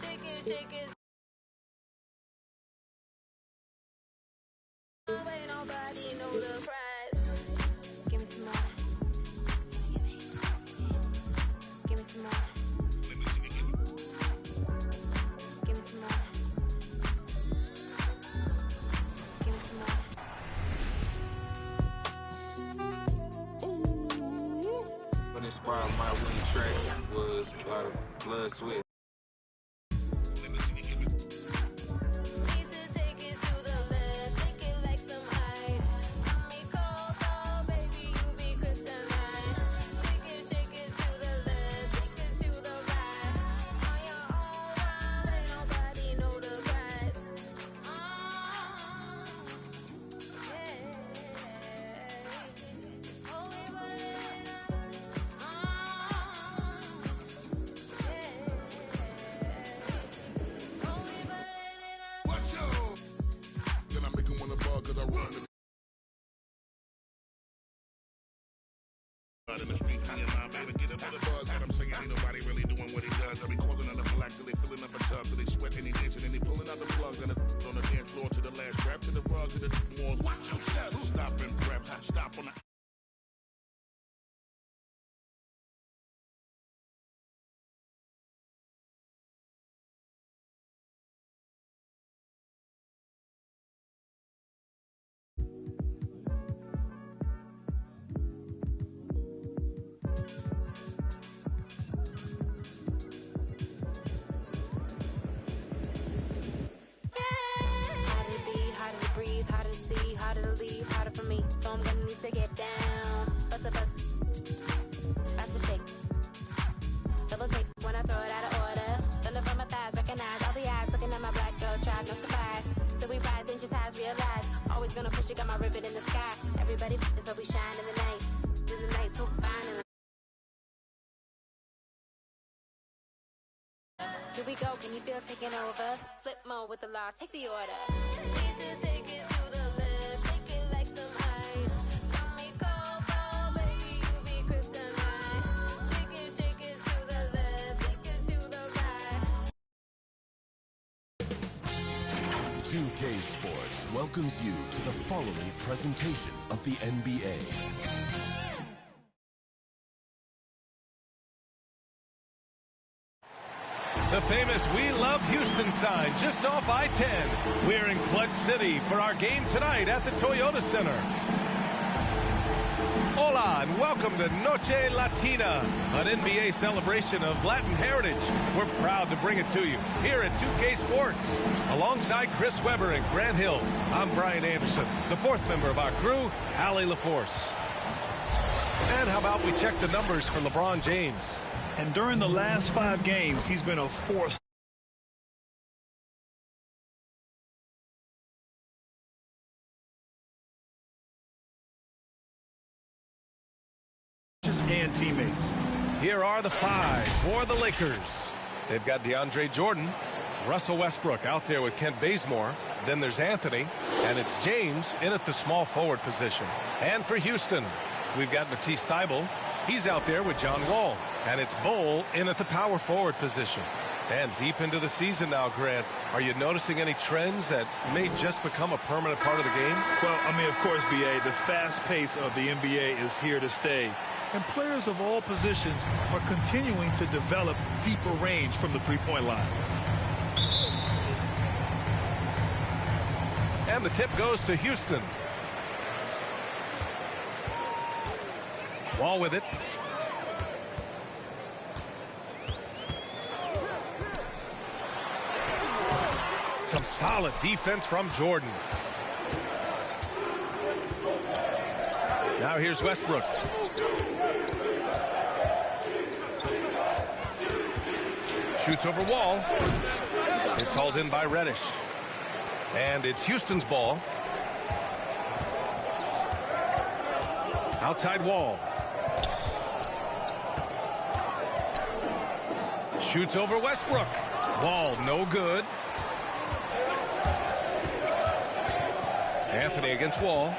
Shake it, shake it. Ain't nobody know the price. Give me some more. Give me some more. Give me some more. Give me some more. What inspired my winning track was a lot of blood, sweat. In the street, me and my baby get up on the buzz. Got them singing, ain't nobody really doing what he does. I be calling on the black till they filling up a tub, till they sweat and they dancing and they pulling out the plugs and on the dance floor to the last breath, to the rug, to the walls. Watch yourself. Stop and prep. Stop on the. To get down, bust a bust, about to shake. Double take when I throw it out of order. Thunder from my thighs, recognize all the eyes looking at my black girl tribe, no surprise. Still we rise, inch ties, realize. Always gonna push it, got my ribbon in the sky. Everybody is but we shine in the night. Do the night so fine. Here we go, can you feel taking over? Flip mode with the law, take the order. Need to take it to the left, shake it like some ice. Sports welcomes you to the following presentation of the NBA. The famous We Love Houston sign just off I-10. We're in Clutch City for our game tonight at the Toyota Center. Hola and welcome to Noche Latina, an NBA celebration of Latin heritage. We're proud to bring it to you here at 2K Sports. Alongside Chris Webber and Grant Hill, I'm Brian Anderson, the fourth member of our crew, Allie LaForce. And how about we check the numbers for LeBron James? And during the last 5 games, he's been a force. And teammates. Here are the 5 for the Lakers. They've got DeAndre Jordan, Russell Westbrook out there with Kent Bazemore. Then there's Anthony, and it's James in at the small forward position. And for Houston, we've got Matisse Thybulle. He's out there with John Wall, and it's Bol in at the power forward position. And deep into the season now, Grant, are you noticing any trends that may just become a permanent part of the game? Well, I mean, of course, B.A., the fast pace of the NBA is here to stay. And players of all positions are continuing to develop deeper range from the three-point line. And the tip goes to Houston. Wall with it. Some solid defense from Jordan. Now here's Westbrook. Shoots over Wall. It's hauled in by Reddish. And it's Houston's ball. Outside Wall. Shoots over Westbrook. Wall no good. Anthony against Wall.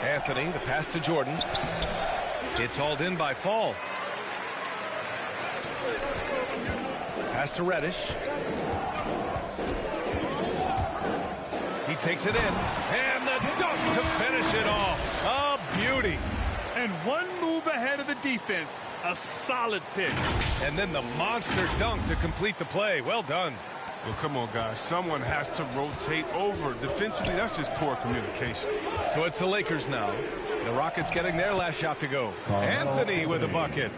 Anthony, the pass to Jordan. It's hauled in by Fall. Pass to Reddish. He takes it in. And the dunk to finish it off. A beauty. And one move ahead of the defense. A solid pick. And then the monster dunk to complete the play. Well done. Well, come on, guys. Someone has to rotate over. Defensively, that's just poor communication. So it's the Lakers now. The Rockets getting their last shot to go. Anthony with a bucket.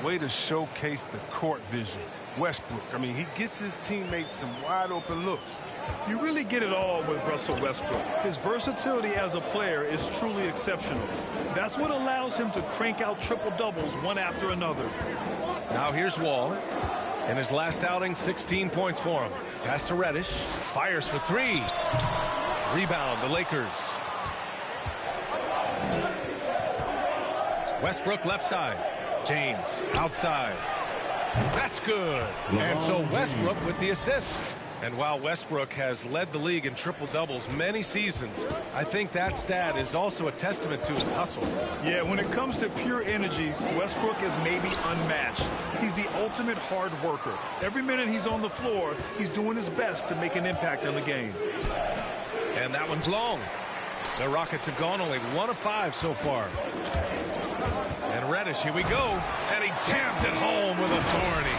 Way to showcase the court vision. Westbrook, I mean, he gets his teammates some wide open looks. You really get it all with Russell Westbrook. His versatility as a player is truly exceptional. That's what allows him to crank out triple-doubles one after another. Now here's Wall. In his last outing, 16 points for him. Pass to Reddish. Fires for three. Rebound, the Lakers. Westbrook left side. James outside. That's good. And so Westbrook with the assist. And while Westbrook has led the league in triple-doubles many seasons, I think that stat is also a testament to his hustle. Yeah, when it comes to pure energy, Westbrook is maybe unmatched. He's the ultimate hard worker. Every minute he's on the floor, he's doing his best to make an impact on the game. And that one's long. The Rockets have gone only 1 of 5 so far. And Reddish, here we go. And he jams it home with authority.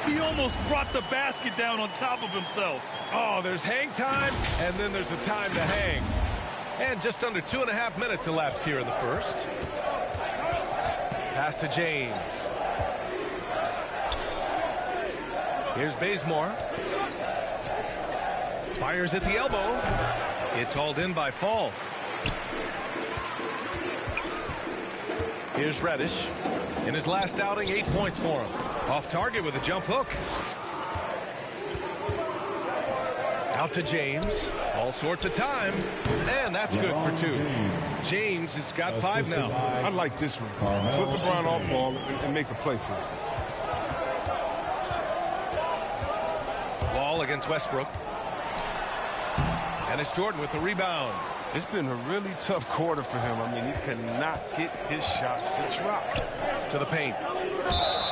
He almost brought the basket down on top of himself. Oh, there's hang time, and then there's a time to hang. And just under 2.5 minutes elapsed here in the first. Pass to James. Here's Bazemore. Fires at the elbow. It's hauled in by Fall. Here's Reddish. In his last outing, 8 points for him. Off target with a jump hook. Out to James. All sorts of time. And that's good for 2. James has got 5 now. I like this one. Put LeBron off ball and make a play for him. Ball against Westbrook. And it's Jordan with the rebound. It's been a really tough quarter for him. I mean, he cannot get his shots to drop. To the paint.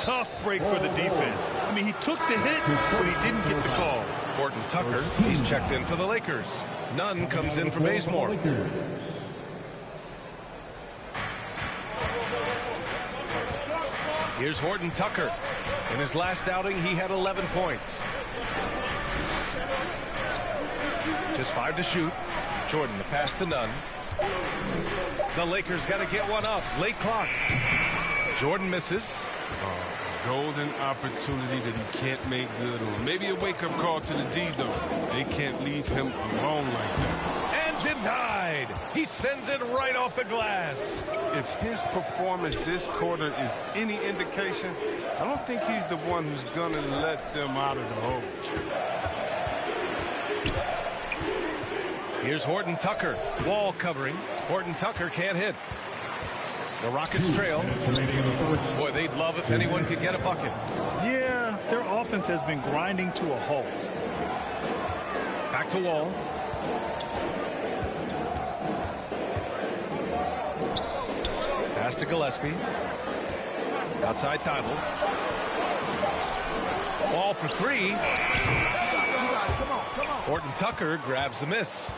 Tough break for the defense. I mean, he took the hit, but he didn't get the call. Horton Tucker, he's checked in for the Lakers. Nunn comes in for Bazemore. Here's Horton Tucker. In his last outing, he had 11 points. Just 5 to shoot. Jordan, the pass to Nunn. The Lakers got to get one up. Late clock. Jordan misses. Golden opportunity that he can't make good on. Maybe a wake-up call to the D, though. They can't leave him alone like that. And denied. He sends it right off the glass. If his performance this quarter is any indication, I don't think he's the one who's going to let them out of the hole. Here's Horton Tucker. Wall covering. Horton Tucker can't hit. The Rockets trail. Boy, they'd love if anyone could get a bucket. Yeah, their offense has been grinding to a halt. Back to Wall. Pass to Gillespie. Outside Thibault. Ball for 3. Horton Tucker grabs the miss.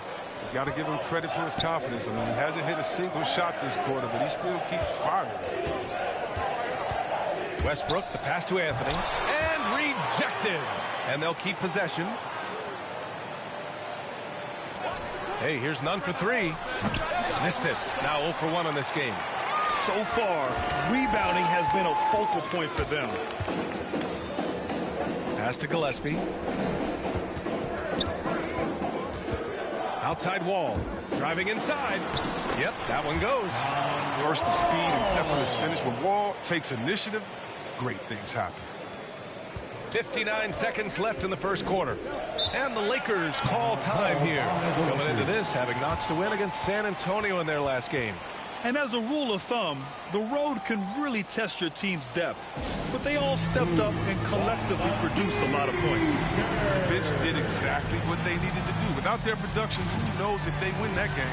You got to give him credit for his confidence. I mean, he hasn't hit a single shot this quarter, but he still keeps firing. Westbrook, the pass to Anthony. And rejected. And they'll keep possession. Hey, here's Nunn for 3. Missed it. Now 0 for 1 on this game. So far, rebounding has been a focal point for them. Pass to Gillespie. Outside Wall. Driving inside. Yep, that one goes. Burst of speed and effortless finish. When Wall takes initiative, great things happen. 59 seconds left in the first quarter. And the Lakers call time here. Coming into this, having notched a win against San Antonio in their last game. And as a rule of thumb, the road can really test your team's depth. But they all stepped up and collectively produced a lot of points. The bench did exactly what they needed to do. Without their production, who knows if they win that game?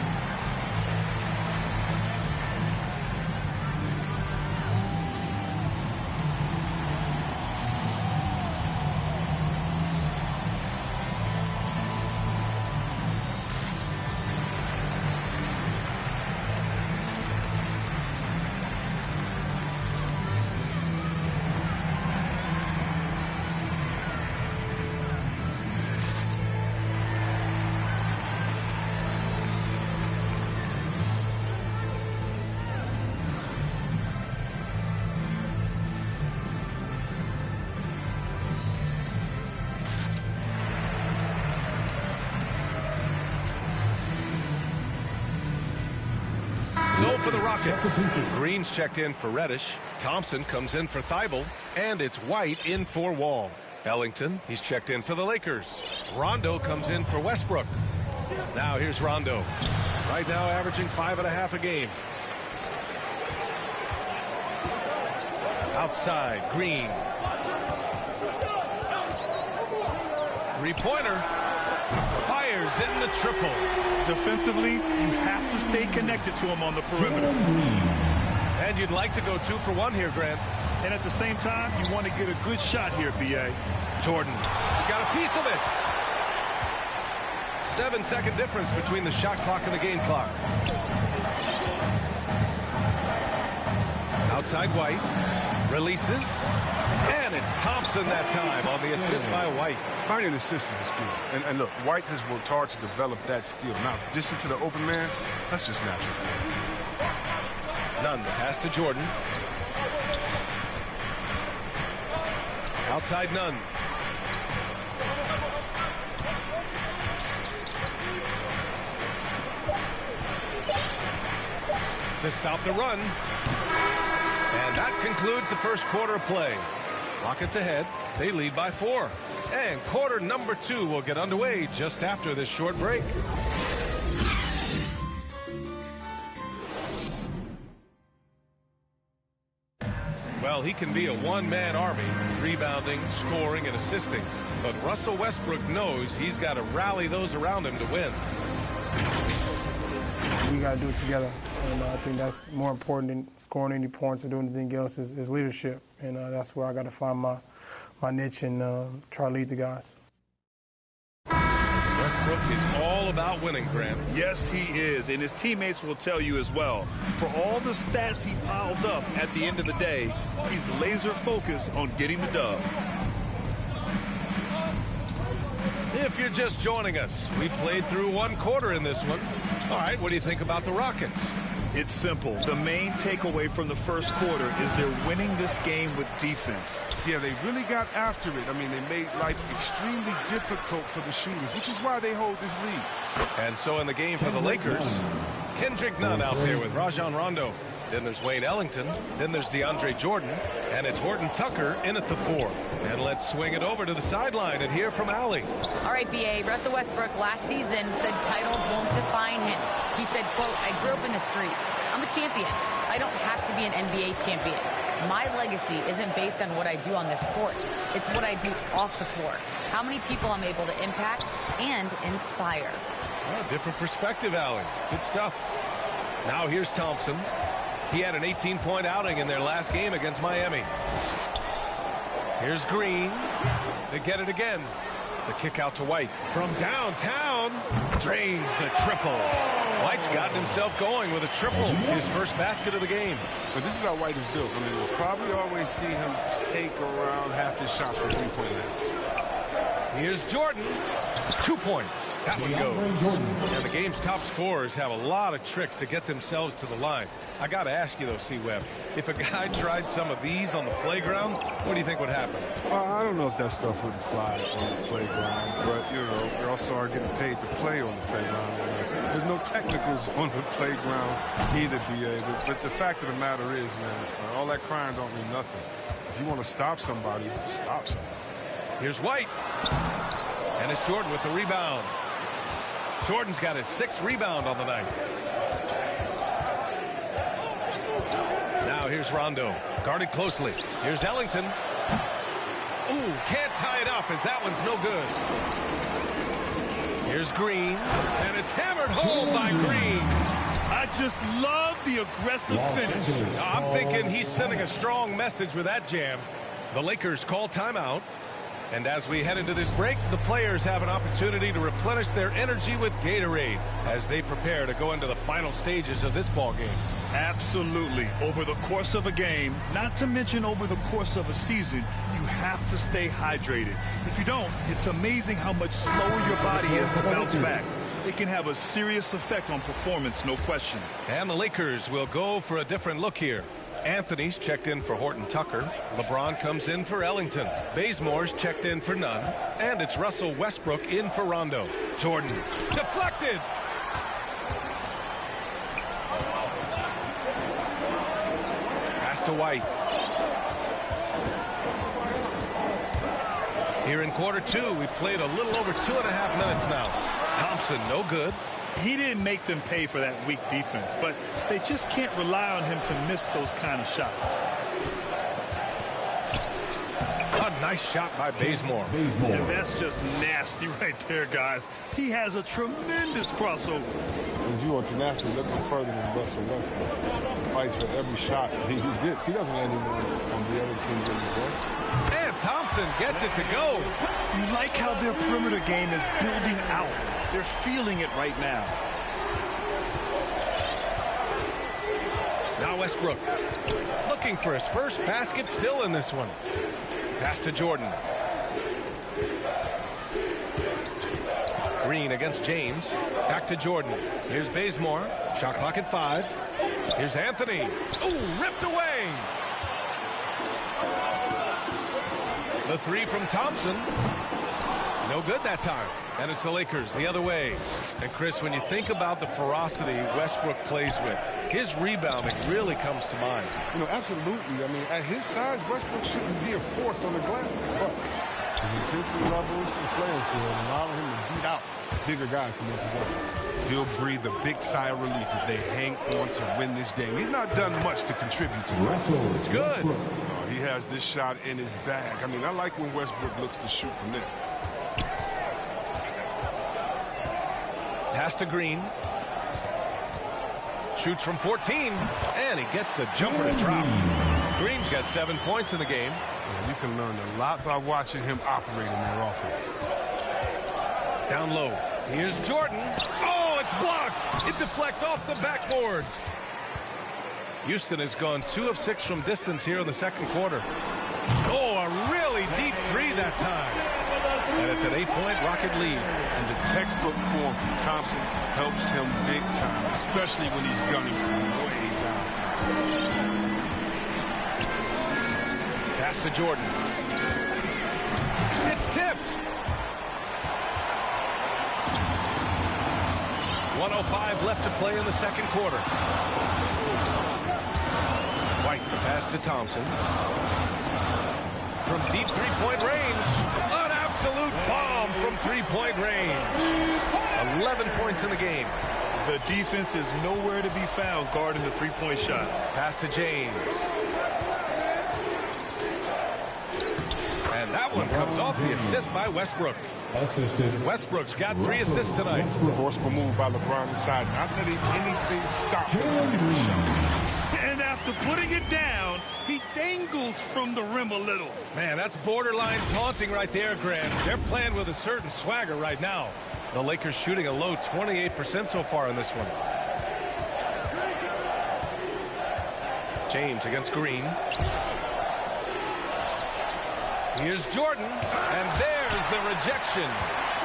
So for the Rockets, Green's checked in for Reddish. Thompson comes in for Thibault. And it's White in for Wall. Ellington, he's checked in for the Lakers. Rondo comes in for Westbrook. Now here's Rondo. Right now averaging 5.5 a game. Outside, Green. Three-pointer. Fires in the triple. Defensively, you have to stay connected to him on the perimeter. And you'd like to go 2 for 1 here, Grant. And at the same time, you want to get a good shot here, B.A. Jordan, he got a piece of it. 7-second difference between the shot clock and the game clock. Outside White. Releases. And it's Thompson that time on the assist by White. Finding assist is a skill. And look, White has worked hard to develop that skill. Now, dishing to the open man, that's just natural. Nunn, the pass to Jordan. Outside Nunn. To stop the run. And that concludes the first quarter of play. Rockets ahead. They lead by 4. And quarter number 2 will get underway just after this short break. Well, he can be a one-man army, rebounding, scoring, and assisting. But Russell Westbrook knows he's got to rally those around him to win. We got to do it together. And I think that's more important than scoring any points or doing anything else is leadership. And that's where I got to find my niche and try to lead the guys. Westbrook is all about winning, Grant. Yes, he is, and his teammates will tell you as well. For all the stats he piles up at the end of the day, he's laser focused on getting the dub. If you're just joining us, we played through 1 quarter in this one. All right, what do you think about the Rockets? It's simple. The main takeaway from the first quarter is they're winning this game with defense. Yeah, they really got after it. I mean, they made life extremely difficult for the shooters, which is why they hold this lead. And so in the game for the Lakers, Kendrick Nunn out there with Rajon Rondo. Then there's Wayne Ellington. Then there's DeAndre Jordan. And it's Horton Tucker in at the 4. And let's swing it over to the sideline and hear from Allie. All right, B.A. Russell Westbrook last season said titles won't define him. He said, quote, I grew up in the streets. I'm a champion. I don't have to be an NBA champion. My legacy isn't based on what I do on this court. It's what I do off the floor. How many people I'm able to impact and inspire. Well, different perspective, Allie. Good stuff. Now here's Thompson. He had an 18-point outing in their last game against Miami. Here's Green. They get it again. The kick out to White. From downtown, drains the triple. White's gotten himself going with a triple. His first basket of the game. But this is how White is built. I mean, we'll probably always see him take around half his shots from three-point line. Here's Jordan. 2 points. That one goes. And the game's top scorers have a lot of tricks to get themselves to the line. I got to ask you, though, C-Web, if a guy tried some of these on the playground, what do you think would happen? Well, I don't know if that stuff wouldn't fly on the playground, but, you know, we also are getting paid to play on the playground. There's no technicals on the playground either, B.A. But the fact of the matter is, man, all that crying don't mean nothing. If you want to stop somebody, stop somebody. Here's White. And it's Jordan with the rebound. Jordan's got his 6th rebound on the night. Now here's Rondo. Guarded closely. Here's Ellington. Ooh, can't tie it up as that one's no good. Here's Green. And it's hammered home by Green. I just love the aggressive finish. I'm thinking he's sending a strong message with that jam. The Lakers call timeout. And as we head into this break, the players have an opportunity to replenish their energy with Gatorade as they prepare to go into the final stages of this ball game. Absolutely. Over the course of a game, not to mention over the course of a season, you have to stay hydrated. If you don't, it's amazing how much slower your body is to bounce back. It can have a serious effect on performance, no question. And the Lakers will go for a different look here. Anthony's checked in for Horton Tucker. LeBron comes in for Ellington. Bazemore's checked in for Nunn. And it's Russell Westbrook in for Rondo. Jordan deflected. to White. Here in quarter two, we played a little over 2.5 minutes now. Thompson, no good. He didn't make them pay for that weak defense, but they just can't rely on him to miss those kind of shots. A nice shot by Bazemore. And that's just nasty right there, guys. He has a tremendous crossover. If you want to nasty, look no further than Russell Westbrook. Fights for every shot that he gets. He doesn't let anyone on the other team get his way. And Thompson gets it to go. You like how their perimeter game is building out. They're feeling it right now. Now Westbrook looking for his first basket, still in this one. Pass to Jordan. Green against James. Back to Jordan. Here's Bazemore. Shot clock at 5. Here's Anthony. Ooh, ripped away. The three from Thompson. No good that time. And it's the Lakers the other way. And Chris, when you think about the ferocity Westbrook plays with, his rebounding really comes to mind. You know, absolutely. I mean, at his size, Westbrook shouldn't be a force on the glass. But his intensity levels and playing field allow him to beat out bigger guys from their possessions. He'll breathe a big sigh of relief if they hang on to win this game. He's not done much to contribute to it. It's good. He has this shot in his bag. I mean, I like when Westbrook looks to shoot from there. Pass to Green. Shoots from 14, and he gets the jumper to drop. Green's got 7 points in the game. Yeah, you can learn a lot by watching him operate in their offense. Down low. Here's Jordan. Oh, it's blocked. It deflects off the backboard. Houston has gone 2 of 6 from distance here in the second quarter. Oh, a really deep three that time. And it's an 8-point Rocket lead. And the textbook form from Thompson helps him big time, especially when he's gunning from way downtown. Pass to Jordan. It's tipped. 1:05 left to play in the second quarter. White, the pass to Thompson. From deep three-point range. An absolute bomb from three-point range. 11 points in the game. The defense is nowhere to be found guarding the three-point shot. Pass to James. And that one comes off the assist by Westbrook. Assisted. Westbrook's got 3 assists tonight. Forceful move by LeBron inside, not letting anything stop him from getting the shot. And after putting it down, he dangles from the rim a little. Man, that's borderline taunting right there, Grant. They're playing with a certain swagger right now. The Lakers shooting a low 28% so far in this one. James against Green. Here's Jordan, and there's the rejection.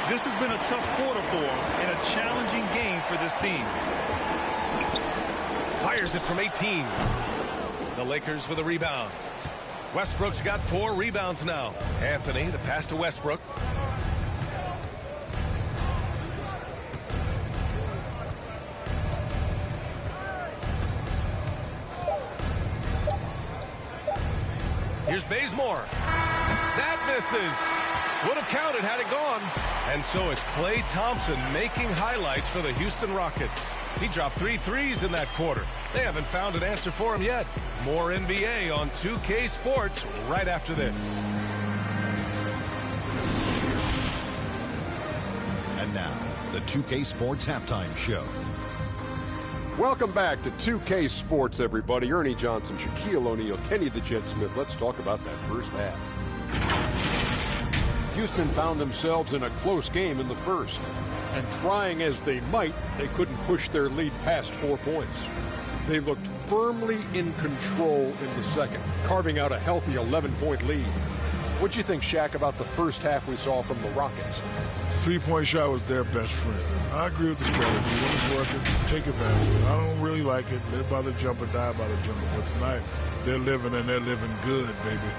This has been a tough quarter for him and a challenging game for this team. Fires it from 18. The Lakers with a rebound. Westbrook's got 4 rebounds now. Anthony, the pass to Westbrook. Here's Bazemore. That misses. Would have counted had it gone. And so it's Klay Thompson making highlights for the Houston Rockets. He dropped 3 threes in that quarter. They haven't found an answer for him yet. More NBA on 2K Sports right after this. And now, the 2K Sports Halftime Show. Welcome back to 2K Sports, everybody. Ernie Johnson, Shaquille O'Neal, Kenny the Jet Smith. Let's talk about that first half. Houston found themselves in a close game in the first. And trying as they might, they couldn't push their lead past 4 points. They looked firmly in control in the second, carving out a healthy 11-point lead. What'd you think, Shaq, about the first half we saw from the Rockets? Three-point shot was their best friend. I agree with the strategy. When it's working, take advantage of it. I don't really like it. Live by the jumper, die by the jumper. But tonight, they're living, and they're living good, baby.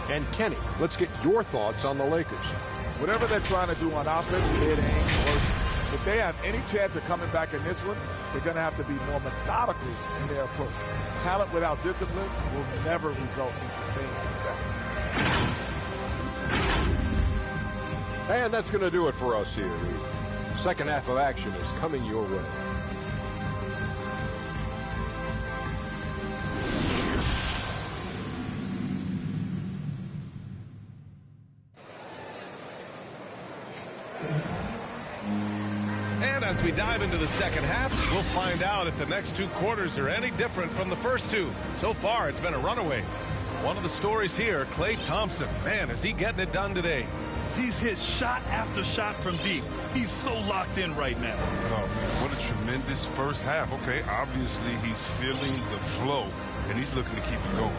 And Kenny, let's get your thoughts on the Lakers. Whatever they're trying to do on offense, it ain't working. If they have any chance of coming back in this one, they're going to have to be more methodical in their approach. Talent without discipline will never result in sustained success. And that's going to do it for us here. The second half of action is coming your way. And as we dive into the second half, we'll find out if the next two quarters are any different from the first two. So far, it's been a runaway. One of the stories here, Klay Thompson. Man, is he getting it done today. He's hit shot after shot from deep. He's so locked in right now. Oh, man, what a tremendous first half. Okay, obviously he's feeling the flow, and he's looking to keep it going.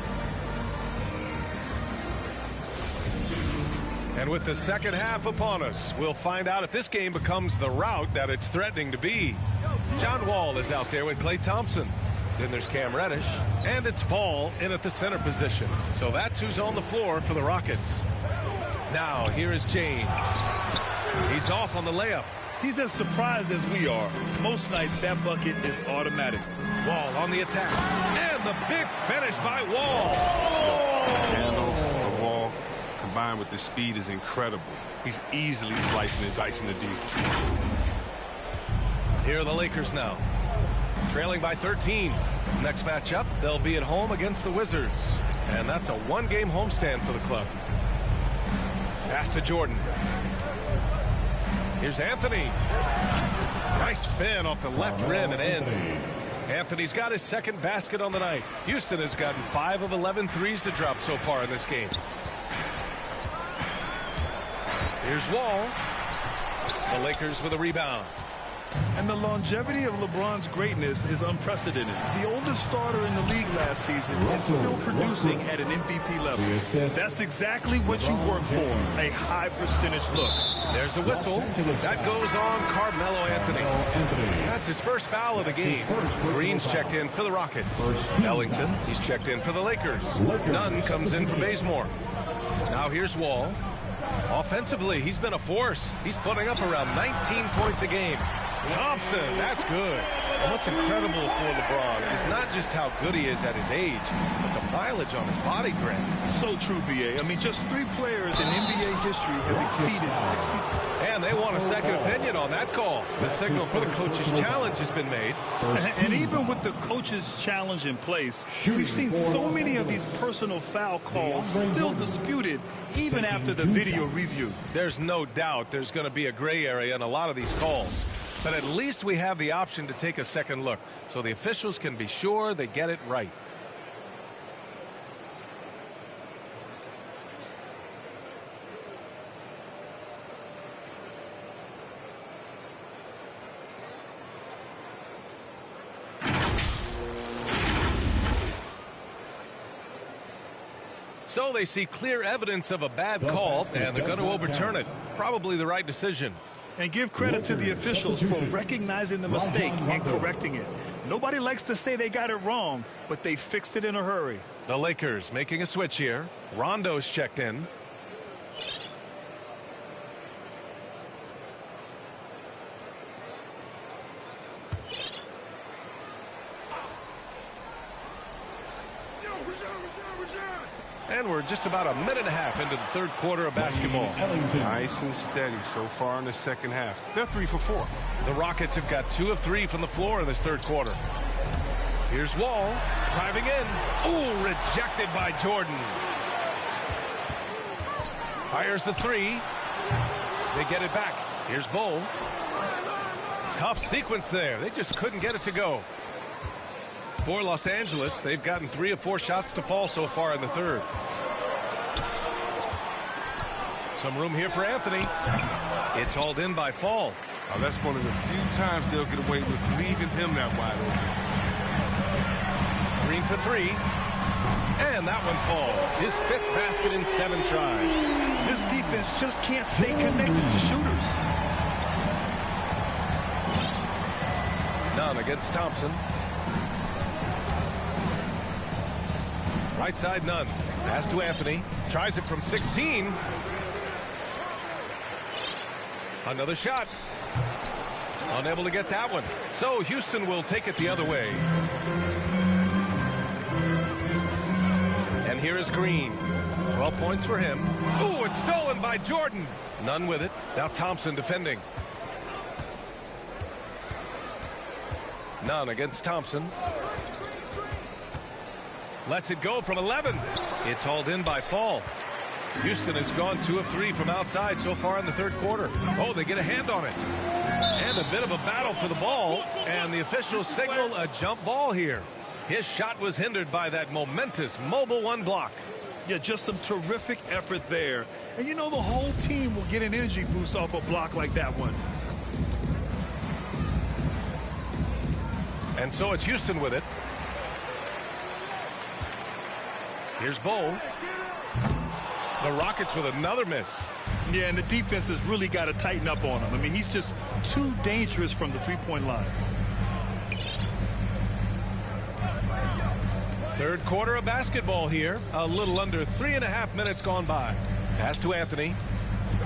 And with the second half upon us, we'll find out if this game becomes the route that it's threatening to be. John Wall is out there with Klay Thompson. Then there's Cam Reddish, and it's Fall in at the center position. So that's who's on the floor for the Rockets. Now, here is James. He's off on the layup. He's as surprised as we are. Most nights, that bucket is automatic. Wall on the attack. And the big finish by Wall. The handles of Wall combined with the speed is incredible. He's easily slicing and dicing the D. Here are the Lakers now. Trailing by 13. Next matchup, they'll be at home against the Wizards. And that's a one-game homestand for the club. Pass to Jordan. Here's Anthony. Nice spin off the left rim and in. Anthony's got his second basket on the night. Houston has gotten 5 of 11 threes to drop so far in this game. Here's Wall. The Lakers with a rebound. And the longevity of LeBron's greatness is unprecedented. The oldest starter in the league last season is still producing at an MVP level. That's exactly what you work for, a high percentage look. There's a whistle. That goes on Carmelo Anthony. That's his first foul of the game. Green's checked in for the Rockets. Ellington, he's checked in for the Lakers. Nunn comes in for Bazemore. Now here's Wall. Offensively, he's been a force. He's putting up around 19 points a game. Thompson, that's good. And what's incredible for LeBron is not just how good he is at his age, but the mileage on his body grip. So true, B.A. I mean, just 3 players in NBA history have exceeded 60. And they want a second opinion on that call. The signal for the coach's challenge has been made. And even with the coach's challenge in place, we've seen so many of these personal foul calls still disputed even after the video review. There's no doubt there's going to be a gray area in a lot of these calls. But at least we have the option to take a second look, so the officials can be sure they get it right. So they see clear evidence of a bad call, and they're going to overturn it. Probably the right decision. And give credit to the officials for recognizing the mistake and correcting it. Nobody likes to say they got it wrong, but they fixed it in a hurry. The Lakers making a switch here. Rondo's checked in. And we're just about a minute and a half into the third quarter of basketball. Nice and steady so far in the second half. They're 3 for 4. The Rockets have got 2 of 3 from the floor in this third quarter. Here's Wall driving in. Ooh, rejected by Jordan. Fires the 3. They get it back. Here's Bull. Tough sequence there. They just couldn't get it to go. For Los Angeles, they've gotten 3 of 4 shots to fall so far in the third. Some room here for Anthony. It's hauled in by Fall. Oh, that's one of the few times they'll get away with leaving him that wide open. Green for 3. And that one falls. His 5th basket in 7 tries. This defense just can't stay connected to shooters. None against Thompson. Right side, Nunn. Pass to Anthony. Tries it from 16. Another shot. Unable to get that one. So Houston will take it the other way. And here is Green. 12 points for him. Ooh, it's stolen by Jordan. None with it. Now Thompson defending. None against Thompson. Lets it go from 11. It's hauled in by Fall. Houston has gone 2 of 3 from outside so far in the third quarter. Oh, they get a hand on it. And a bit of a battle for the ball. And the officials signal a jump ball here. His shot was hindered by that momentous mobile 1 block. Yeah, just some terrific effort there. And you know the whole team will get an energy boost off a block like that one. And so it's Houston with it. Here's Bowl. The Rockets with another miss. Yeah, and the defense has really got to tighten up on him. I mean, he's just too dangerous from the three-point line. Third quarter of basketball here. A little under 3.5 minutes gone by. Pass to Anthony.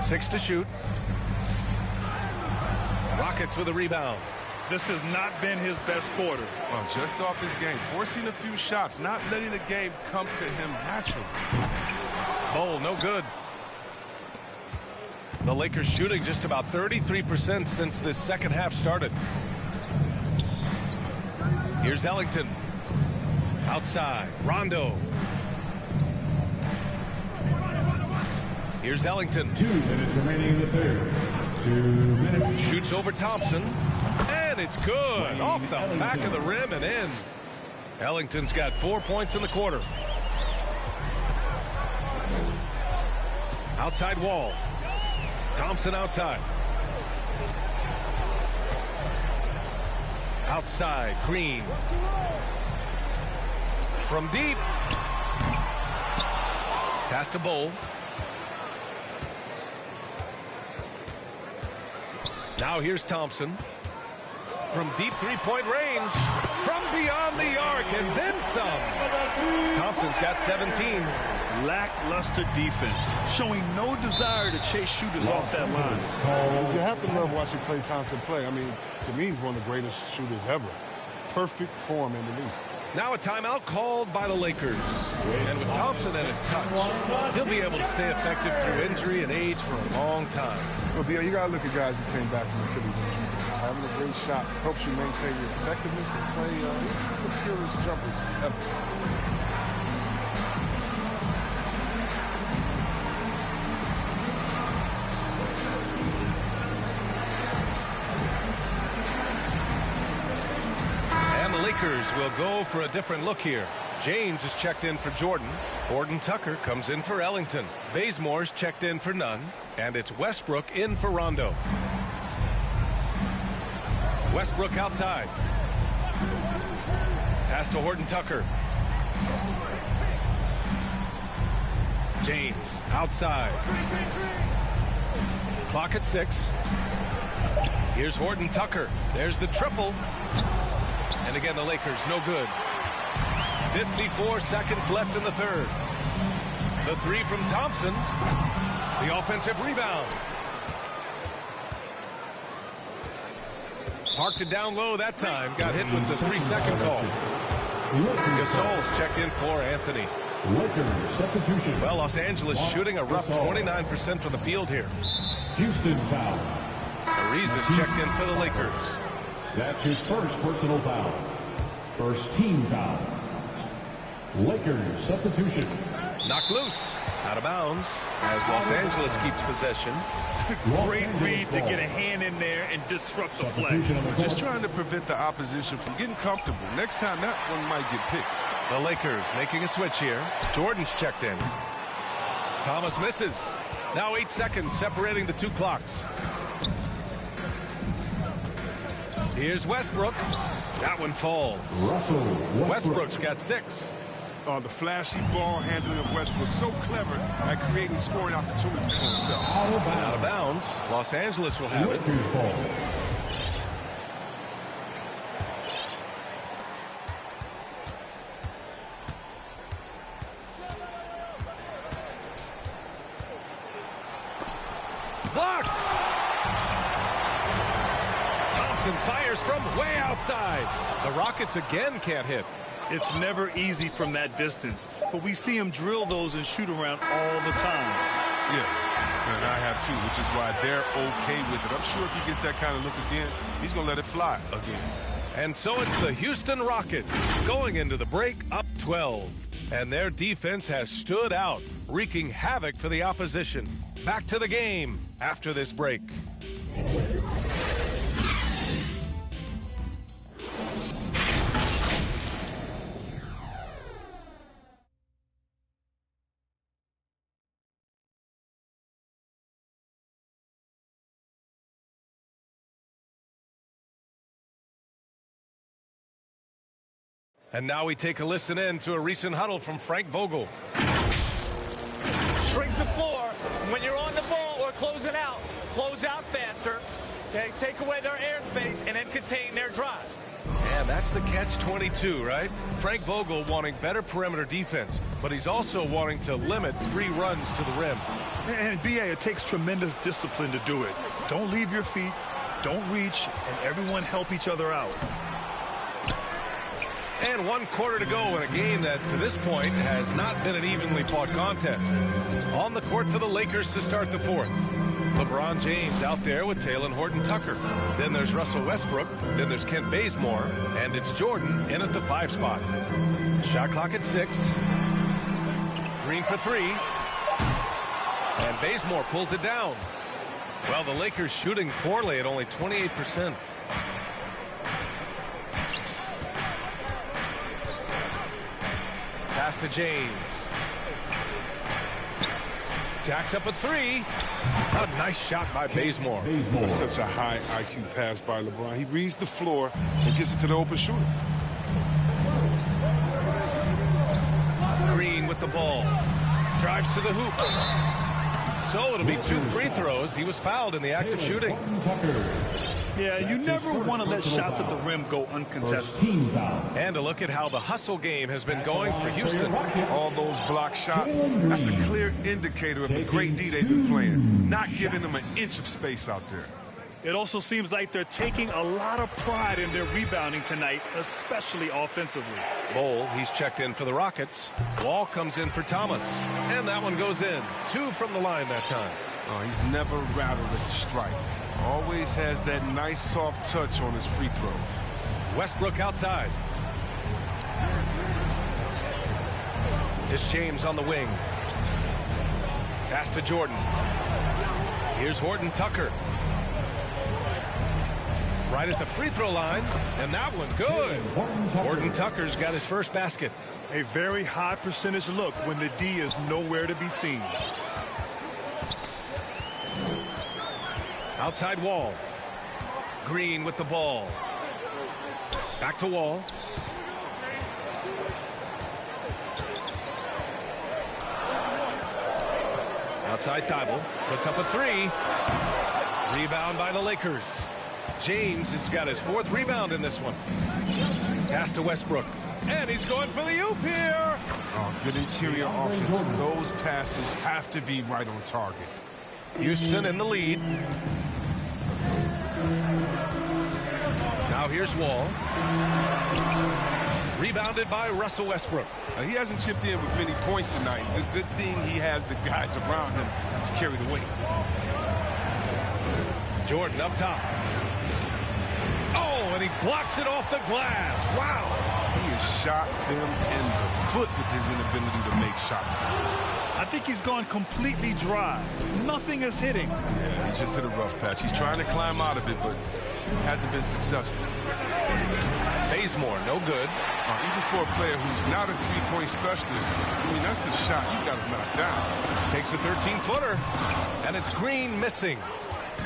6 to shoot. Rockets with a rebound. This has not been his best quarter. Well, just off his game. Forcing a few shots. Not letting the game come to him naturally. Bowl, no good. The Lakers shooting just about 33% since this second half started. Here's Ellington. Outside. Rondo. Here's Ellington. 2 minutes remaining in the third. 2 minutes. Shoots over Thompson. And it's good. Off the back of the rim and in. Ellington's got 4 points in the quarter. Outside Wall. Thompson outside. Outside Green. From deep. Pass to Bowl. Now here's Thompson. From deep three-point range. From beyond the arc and then some. Thompson's got 17. Lackluster defense, showing no desire to chase shooters off that line. You have to love watching Klay Thompson play. I mean, to me, he's one of the greatest shooters ever. Perfect form in the least. Now a timeout called by the Lakers. And with Thompson at his touch, he'll be able to stay effective through injury and age for a long time. Well, Bill, you got to look at guys who came back from Achilles injury. Having a great shot helps you maintain your effectiveness and play the purest jumpers ever. Lakers will go for a different look here. James is checked in for Jordan. Horton Tucker comes in for Ellington. Bazemore's checked in for Nunn. And it's Westbrook in for Rondo. Westbrook outside. Pass to Horton Tucker. James outside. Clock at 6. Here's Horton Tucker. There's the triple. And again, the Lakers, no good. 54 seconds left in the third. The three from Thompson. The offensive rebound. Parked it down low that time. Got hit with the 3-second call. Gasol's checked in for Anthony. Lakers substitution. Well, Los Angeles shooting a rough 29% from the field here. Houston foul. Ariza's checked in for the Lakers. That's his first personal foul. First team foul. Lakers substitution. Knocked loose. Out of bounds as Los Angeles keeps possession. Great read to get a hand in there and disrupt the play. Just trying to prevent the opposition from getting comfortable. Next time that one might get picked. The Lakers making a switch here. Jordan's checked in. Thomas misses. Now 8 seconds separating the two clocks. Here's Westbrook. That one falls. Westbrook's got 6. The flashy ball handling of Westbrook, so clever at creating scoring opportunities for himself. Out of bounds. Los Angeles will have it. Houston fires from way outside. The Rockets again can't hit. It's never easy from that distance, but we see him drill those and shoot around all the time. Yeah, and I have too, which is why they're okay with it. I'm sure if he gets that kind of look again, he's going to let it fly again. And so it's the Houston Rockets going into the break up 12. And their defense has stood out, wreaking havoc for the opposition. Back to the game after this break. And now we take a listen in to a recent huddle from Frank Vogel. Shrink the floor. When you're on the ball or closing out, close out faster. Okay, take away their airspace and then contain their drive. And that's the catch-22, right? Frank Vogel wanting better perimeter defense, but he's also wanting to limit free runs to the rim. And BA, it takes tremendous discipline to do it. Don't leave your feet, don't reach, and everyone help each other out. And 1 quarter to go in a game that, to this point, has not been an evenly fought contest. On the court for the Lakers to start the fourth. LeBron James out there with Talen Horton-Tucker. Then there's Russell Westbrook. Then there's Kent Bazemore. And it's Jordan in at the 5 spot. Shot clock at 6. Green for 3. And Bazemore pulls it down. Well, the Lakers shooting poorly at only 28%. Pass to James. Jacks up a 3. A nice shot by Bazemore. That's such a high IQ pass by LeBron. He reads the floor and gets it to the open shooter. Green with the ball. Drives to the hoop. So it'll be 2 free throws. He was fouled in the act of shooting. Yeah, you never want to let shots at the rim go uncontested. And a look at how the hustle game has been going for Houston. All those block shots, that's a clear indicator of the great D they've been playing. Not giving them an inch of space out there. It also seems like they're taking a lot of pride in their rebounding tonight, especially offensively. Bol, he's checked in for the Rockets. Wall comes in for Thomas. And that one goes in. 2 from the line that time. Oh, he's never rattled at the strike. Always has that nice soft touch on his free throws. Westbrook outside. It's James on the wing. Pass to Jordan. Here's Horton-Tucker. Right at the free throw line. And that one good. Horton-Tucker's got his first basket. A very high percentage look when the D is nowhere to be seen. Outside Wall. Green with the ball. Back to Wall. Outside Thibault. Puts up a 3. Rebound by the Lakers. James has got his 4th rebound in this one. Pass to Westbrook. And he's going for the oop here. Oh, good interior offense. Those passes have to be right on target. Houston in the lead. Now here's Wall. Rebounded by Russell Westbrook. He hasn't chipped in with many points tonight. The good thing he has the guys around him to carry the weight. Jordan up top. Oh, and he blocks it off the glass. Wow. He has shot them in the foot with his inability to make shots tonight. I think he's gone completely dry. Nothing is hitting. Yeah, he just hit a rough patch. He's trying to climb out of it, but hasn't been successful. Bazemore, no good. Even for a player who's not a three-point specialist, I mean, that's a shot you got to knock down. Takes a 13-footer, and it's Green missing.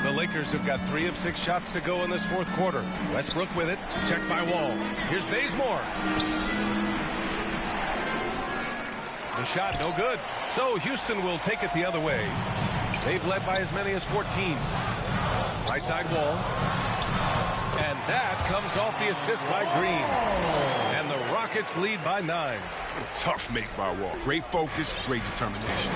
The Lakers have got 3 of 6 shots to go in this 4th quarter. Westbrook with it, checked by Wall. Here's Bazemore. The shot, no good. So Houston will take it the other way. They've led by as many as 14. Right side Wall. And that comes off the assist by Green. And the Rockets lead by 9. What a tough make by Wall. Great focus, great determination.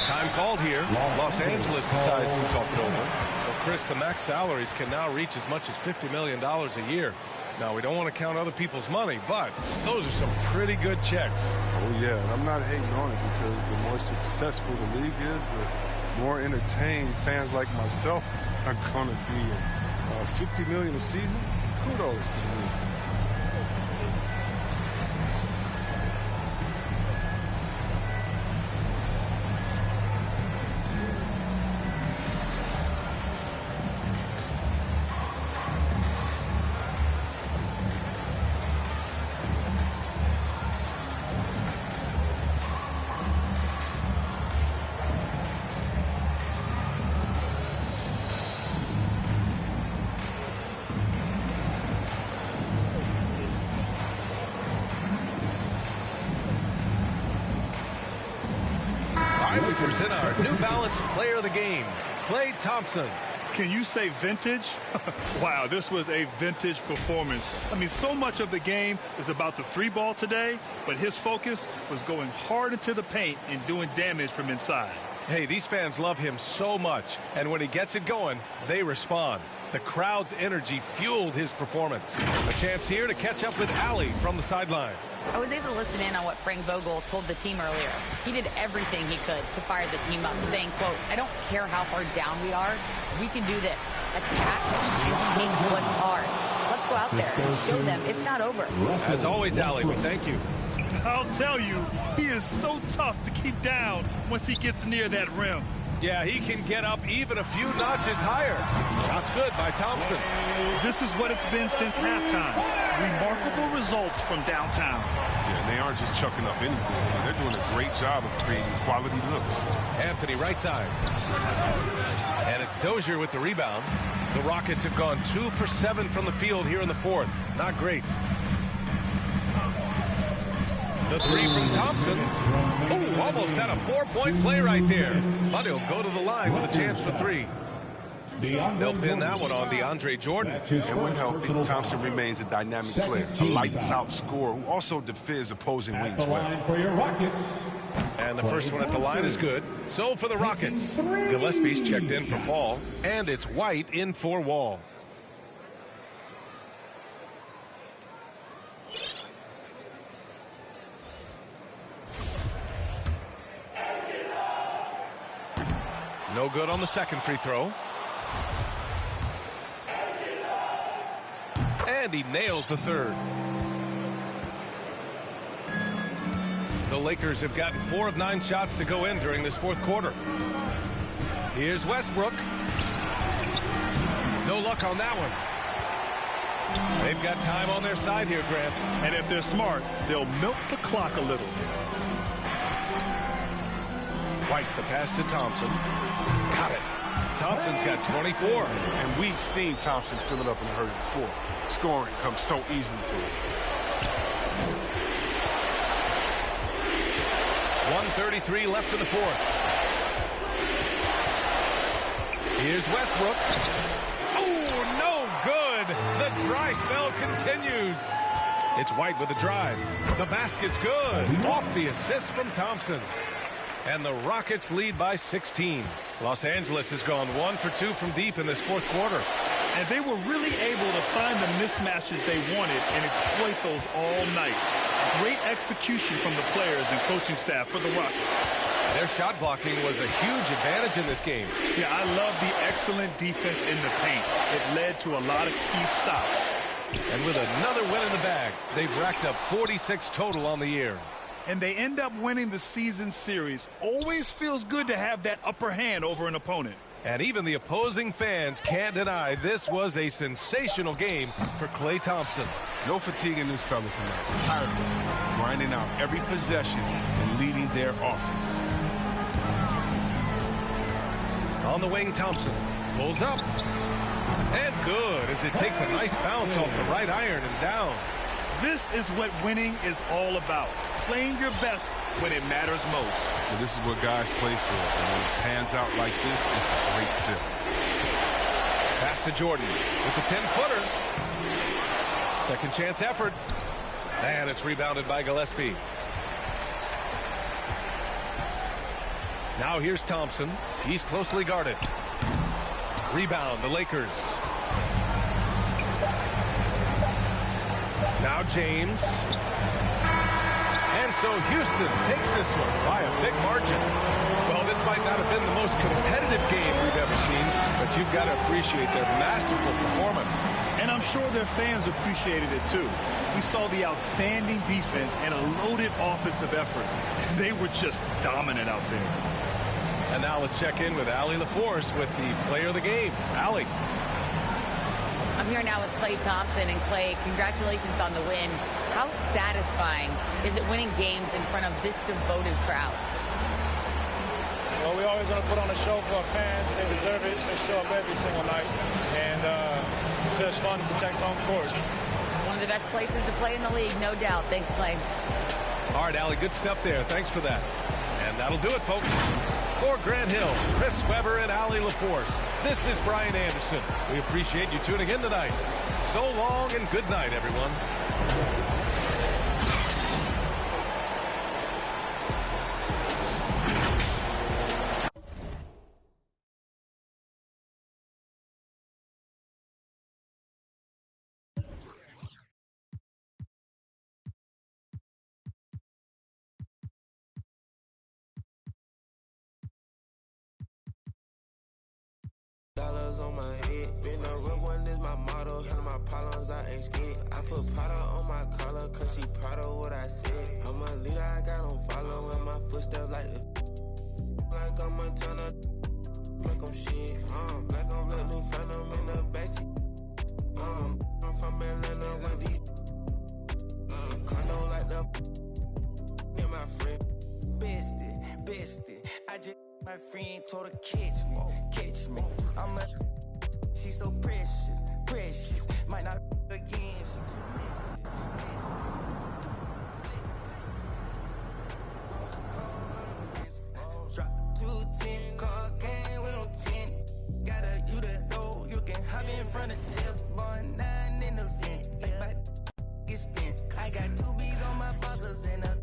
Time called here. Los Angeles decides to talk it over. They'll Chris, the max salaries can now reach as much as $50 million a year. Now, we don't want to count other people's money, but those are some pretty good checks. Oh, yeah, and I'm not hating on it because the more successful the league is, the more entertained fans like myself are going to be. $50 million a season? Kudos to the league. We present our New Balance Player of the Game, Klay Thompson. Can you say vintage? Wow, this was a vintage performance. I mean, so much of the game is about the three ball today, but his focus was going hard into the paint and doing damage from inside. Hey, these fans love him so much, and when he gets it going, they respond. The crowd's energy fueled his performance. A chance here to catch up with Allie from the sideline. I was able to listen in on what Frank Vogel told the team earlier. He did everything he could to fire the team up, saying, quote, I don't care how far down we are. We can do this. Attack and take what's ours. Let's go out there and show them it's not over. As always, Allie, we thank you. I'll tell you, he is so tough to keep down once he gets near that rim. Yeah, he can get up even a few notches higher. Shots good by Thompson. This is what it's been since halftime. Remarkable results from downtown. Yeah, and they aren't just chucking up anything. They're doing a great job of creating quality looks. Anthony, right side. And it's Dozier with the rebound. The Rockets have gone 2 for 7 from the field here in the fourth. Not great. The three from Thompson. Ooh, almost had a 4-point play right there. But he'll go to the line with a chance for three. They'll pin that one on DeAndre Jordan. And when healthy, Thompson remains a dynamic player, a lights-out scorer who also defends opposing wings well. And the first one at the line is good. So for the Rockets, Gillespie's checked in for Fall, and it's White in for Wall. No good on the second free throw. And he nails the third. The Lakers have gotten 4 of 9 shots to go in during this fourth quarter. Here's Westbrook. No luck on that one. They've got time on their side here, Grant. And if they're smart, they'll milk the clock a little. White, the pass to Thompson. Got it. Thompson's got 24. And we've seen Thompson fill it up in a hurry before. Scoring comes so easily to him. 1:33 left in the fourth. Here's Westbrook. Oh, no good. The dry spell continues. It's White with the drive. The basket's good. Off the assist from Thompson. And the Rockets lead by 16. Los Angeles has gone 1 for 2 from deep in this fourth quarter. And they were really able to find the mismatches they wanted and exploit those all night. Great execution from the players and coaching staff for the Rockets. Their shot blocking was a huge advantage in this game. Yeah, I love the excellent defense in the paint. It led to a lot of key stops. And with another win in the bag, they've racked up 46 total on the year. And they end up winning the season series. Always feels good to have that upper hand over an opponent. And even the opposing fans can't deny this was a sensational game for Klay Thompson. No fatigue in this fella tonight. Tireless, grinding out every possession and leading their offense. On the wing, Thompson pulls up. And good as it takes a nice bounce off the right iron and down. This is what winning is all about. Playing your best when it matters most. And this is what guys play for. And when it pans out like this, it's a great fit. Pass to Jordan with the 10-footer. Second chance effort. And it's rebounded by Gillespie. Now here's Thompson. He's closely guarded. Rebound, the Lakers. Now James. And so Houston takes this one by a big margin. Well, this might not have been the most competitive game we've ever seen, but you've got to appreciate their masterful performance. And I'm sure their fans appreciated it too. We saw the outstanding defense and a loaded offensive effort. They were just dominant out there. And now let's check in with Allie LaForce with the player of the game. Allie. I'm here now with Klay Thompson. And Klay, congratulations on the win. How satisfying is it winning games in front of this devoted crowd? Well, we always want to put on a show for our fans. They deserve it. They show up every single night. And it's just fun to protect home court. It's one of the best places to play in the league, no doubt. Thanks, Klay. All right, Allie, good stuff there. Thanks for that. And that'll do it, folks. For Grant Hill, Chris Webber, and Allie LaForce, this is Brian Anderson. We appreciate you tuning in tonight. So long and good night, everyone. Dollars on my head, been a real one is my motto. Handle my problems, I ain't scared. I put Prada on my collar, cause she proud of what I said. I'm a leader, I got on following my footsteps like the like I'm a turner, like I'm shit. Like I'm a new phantom in the backseat. I'm from Atlanta with these condo like the in my friend. Bestie, I just my friend told her catch me. I'm a she's so precious, might not again, she too messy. Drop 210, car came with no 10. Got a you to know you can hop in front of tip. Born 9 in the vent, like my get spent. I got 2 B's on my bosses and a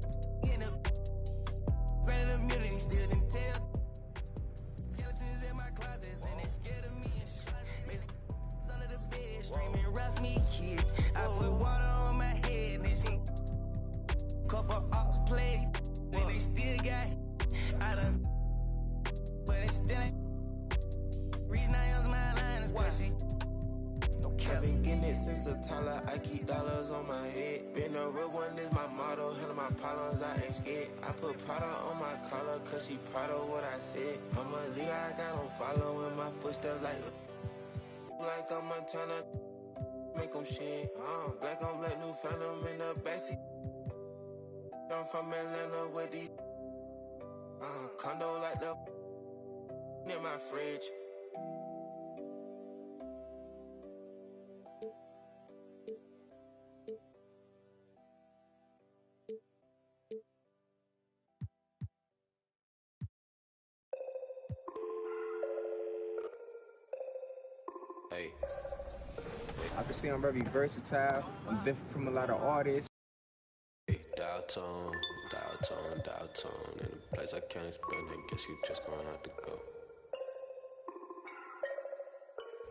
granted immunity still didn't tell. Skeletons in my closets and they scared of me and shit. Under the bed, screaming, rock me, kid. I put water on my head and she couple ops played. Then they still got I done, but they still ain't. Reason I use my line is cause she I've been getting it since a toddler. I keep dollars on my head. Been a real one is my motto. Handle my problems, I ain't scared. I put Prada on my collar, cause she proud of what I said. I'm a leader, I got on following my footsteps like I'm a turner, make them shit. Black on black, new phantom in the backseat. I'm from Atlanta with these condo like the in my fridge. I can see I'm very versatile. I'm different from a lot of artists. Dial tone. In a place I can't explain, I guess you just gonna have to go.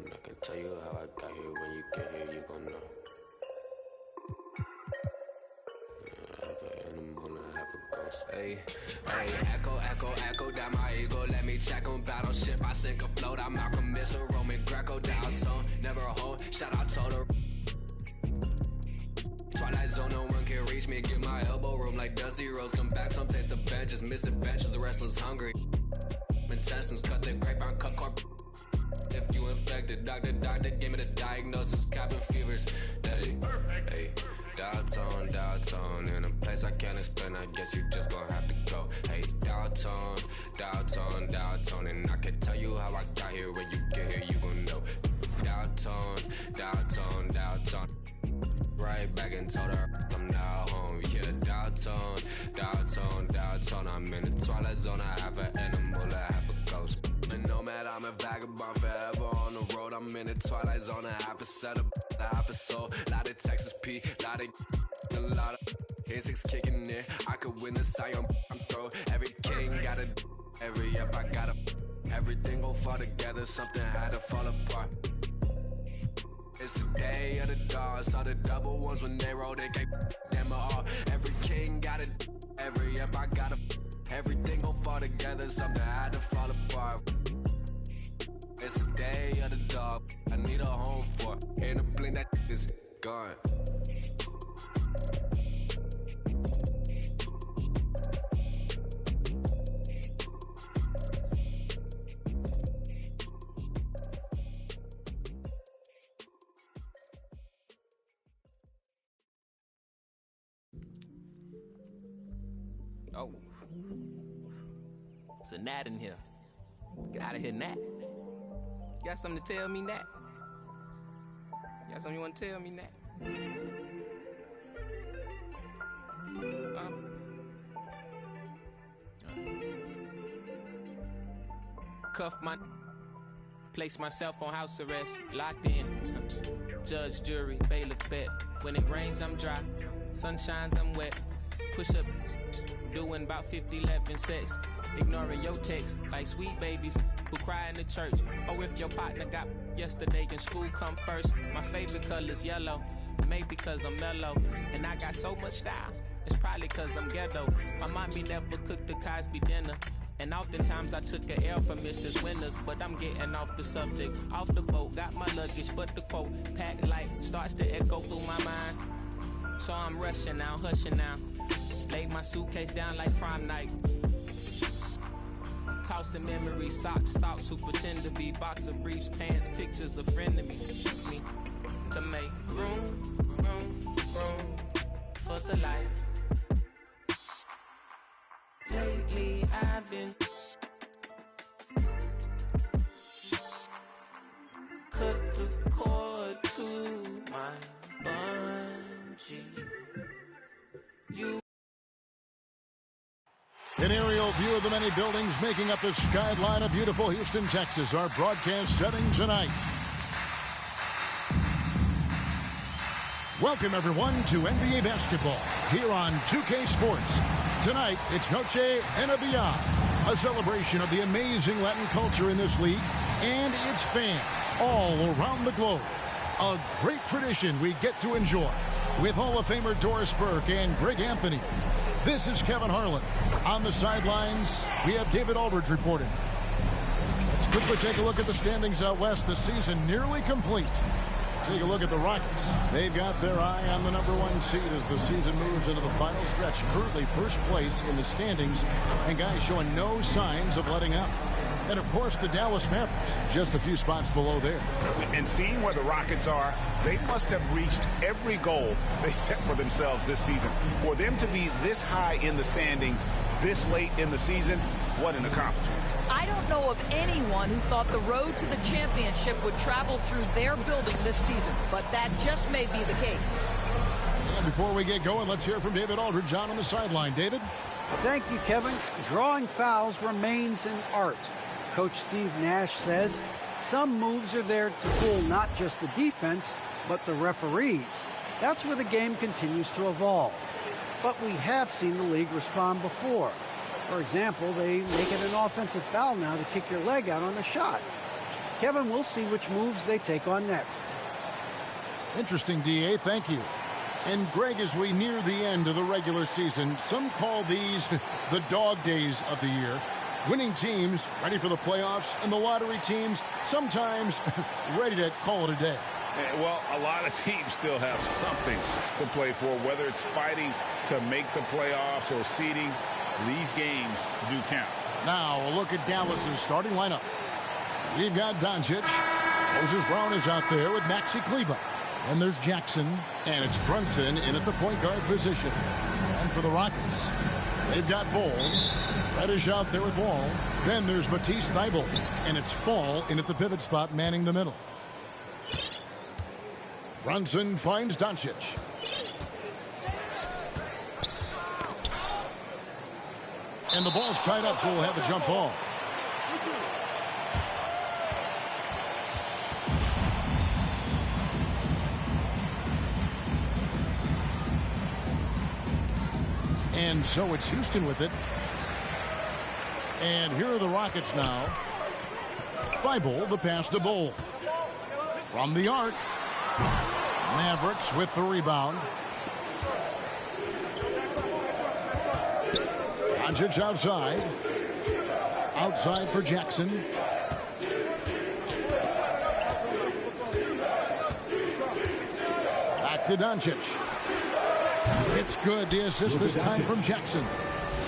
And I can tell you how I got here. When you get here, you gon' know. I have an animal and I have a ghost. Hey, echo down my ego. Let me check on battleship. I sink afloat. I'm Malcolm Missile, Roman Greco, dial tone. Never a hoe. Shout out to the Twilight Zone, no one can reach me. Get my elbow room like Dusty Rose. Come back, some taste the benches. Misadventures, the wrestlers hungry. Intestines, cut the grapevine, cut corp. If you infected, doctor, gave me the diagnosis. Cabin fevers. Hey, dial tone. In a place I can't explain, I guess you just gonna have to go. Hey, dial tone. And I can tell you how I got here. When you get here, you gon' know. Dial tone. Right back and told her I'm now home. Yeah, dial tone. I'm in the twilight zone. I have an animal, I have a ghost. A nomad, I'm a vagabond forever on the road. I'm in the twilight zone. I have a setup, I have a soul. Lot of Texas P, lot of Asics kicking in. I could win the Sion throw. Every king got a every up. I got a Everything gon' fall together, something had to fall apart. It's the day of the dog. Saw the double ones when they roll, they can't them all. Every king got it, every up I got a. Everything gon' fall together, something had to fall apart. It's the day of the dog. I need a home for. In a blink that is gone. Oh, it's a gnat in here. Get out of here, gnat. You got something to tell me, gnat? You got something you want to tell me, gnat? Cuff my, place myself on house arrest, locked in. Judge, jury, bailiff, bet. When it rains, I'm dry. Sun shines, I'm wet. Push up, doing about 50-11 sets. Ignoring your text like sweet babies who cry in the church. Or if your partner got yesterday in school, come first. My favorite color's yellow. Maybe because I'm mellow. And I got so much style. It's probably because I'm ghetto. My mommy never cooked the Cosby dinner. And oftentimes I took a L from Mrs. Winters. But I'm getting off the subject. Off the boat, got my luggage. But the quote, packed light, starts to echo through my mind. So I'm rushing now, hushing now. Laid my suitcase down like prom night. Tossing memories, socks, thoughts who pretend to be boxer briefs, pants, pictures of frenemies. Me to make room for the light. Lately I've been cut the cord to my bungee. You. An aerial view of the many buildings making up the skyline of beautiful Houston, Texas. Our broadcast setting tonight. Welcome, everyone, to NBA basketball here on 2K Sports. Tonight, it's Noche NBA, a celebration of the amazing Latin culture in this league and its fans all around the globe. A great tradition we get to enjoy with Hall of Famer Doris Burke and Greg Anthony. This is Kevin Harlan. On the sidelines, we have David Aldridge reporting. Let's quickly take a look at the standings out west. The season nearly complete. Take a look at the Rockets. They've got their eye on the #1 seed as the season moves into the final stretch. Currently first place in the standings, and guys showing no signs of letting up. And, of course, the Dallas Mavericks, just a few spots below there. And seeing where the Rockets are, they must have reached every goal they set for themselves this season. For them to be this high in the standings this late in the season, what an accomplishment. I don't know of anyone who thought the road to the championship would travel through their building this season, but that just may be the case. And before we get going, let's hear from David Aldridge on the sideline. David? Thank you, Kevin. Drawing fouls remains an art. Coach Steve Nash says some moves are there to fool not just the defense, but the referees. That's where the game continues to evolve. But we have seen the league respond before. For example, they make it an offensive foul now to kick your leg out on a shot. Kevin, we'll see which moves they take on next. Interesting, D.A. Thank you. And, Greg, as we near the end of the regular season, some call these the dog days of the year. Winning teams ready for the playoffs, and the lottery teams sometimes ready to call it a day. Well, a lot of teams still have something to play for, whether it's fighting to make the playoffs or seeding. These games do count. Now, a look at Dallas's starting lineup. We've got Doncic. Moses Brown is out there with Maxi Kleber. And there's Jackson, and it's Brunson in at the point guard position. And for the Rockets, they've got Bol. Reddish out there with Wall. Then there's Matisse Thybulle, and it's Fall in at the pivot spot, manning the middle. Brunson finds Doncic. And the ball's tied up, so we'll have the jump ball. And so it's Houston with it. And here are the Rockets now. Thibault the pass to Bowl. From the arc. Mavericks with the rebound. Doncic outside. Outside for Jackson. Back to Doncic. It's good. The assist this time from Jackson.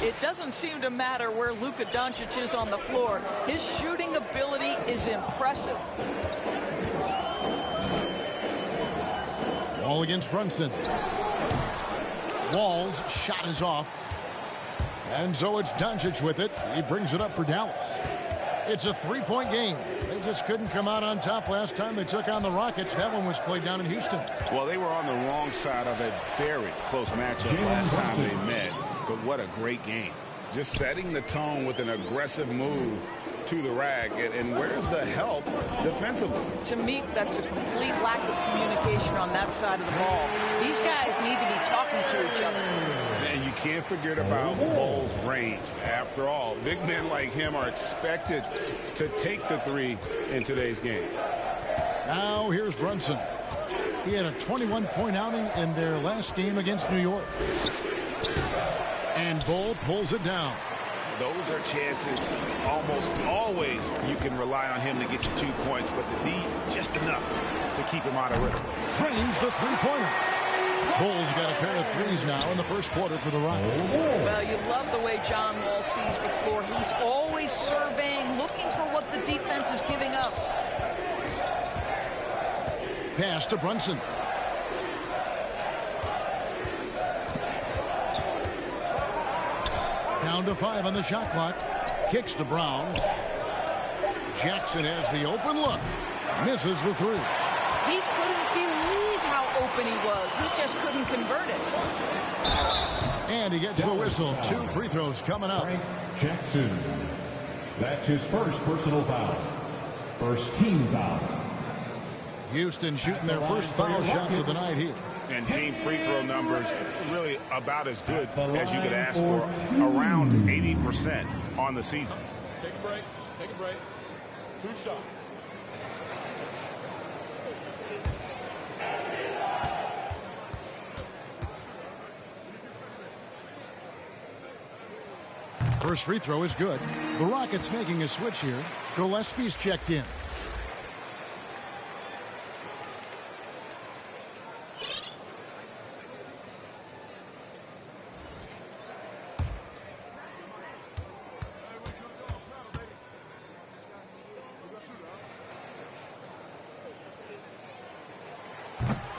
It doesn't seem to matter where Luka Doncic is on the floor. His shooting ability is impressive. Wall against Brunson. Wall's shot is off. And so it's Doncic with it. He brings it up for Dallas. It's a three-point game. They just couldn't come out on top last time they took on the Rockets. That one was played down in Houston. Well, they were on the wrong side of a very close matchup last time they met. But what a great game. Just setting the tone with an aggressive move to the rack. And where's the help defensively? To me, that's a complete lack of communication on that side of the ball. These guys need to be talking to each other. And you can't forget about Bowles' range. After all, big men like him are expected to take the three in today's game. Now here's Brunson. He had a 21-point outing in their last game against New York. And Bowl pulls it down. Those are chances almost always you can rely on him to get you 2 points, but the D just enough to keep him out of rhythm. Drains the three-pointer. Bulls got a pair of threes now in the first quarter for the Rockets. Well, you love the way John Wall sees the floor. He's always surveying, looking for what the defense is giving up. Pass to Brunson. Down to 5 on the shot clock. Kicks to Brown. Jackson has the open look. Misses the three. He couldn't believe how open he was. He just couldn't convert it. And he gets the whistle. 2 free throws coming up. Jackson. That's his first personal foul. First team foul. Houston shooting their first foul shots of the night here. And team free throw numbers really about as good as you could ask for. Around 80% on the season. Take a break. Take a break. 2 shots. First free throw is good. The Rockets making a switch here. Gillespie's checked in.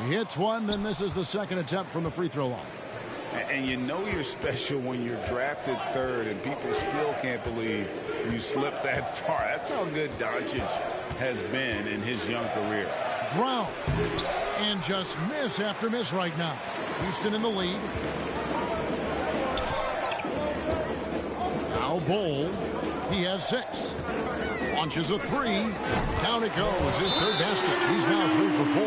He hits one, then misses the second attempt from the free throw line. And you know you're special when you're drafted 3rd and people still can't believe you slipped that far. That's how good Doncic has been in his young career. Brown. And just miss after miss right now. Houston in the lead. Now Bowl. He has 6. Launches a 3. Down it goes. His 3rd basket. He's now 3 for 4.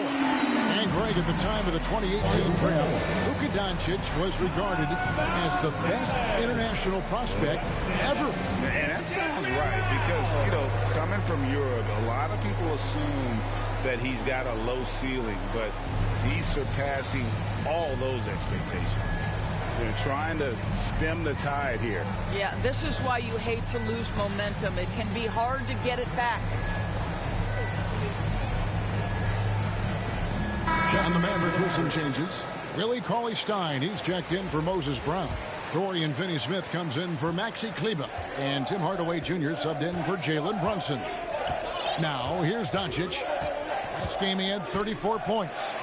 And Greg, at the time of the 2018 draft, Luka Doncic was regarded as the best international prospect ever. And that sounds right because, you know, coming from Europe, a lot of people assume that he's got a low ceiling, but he's surpassing all those expectations. They're trying to stem the tide here. Yeah, this is why you hate to lose momentum. It can be hard to get it back. And the Mavericks with some changes. Willie Cauley-Stein, he's checked in for Moses Brown. Dorian Finney-Smith comes in for Maxi Kleber. And Tim Hardaway Jr. subbed in for Jalen Brunson. Now, here's Doncic. Last game he had 34 points.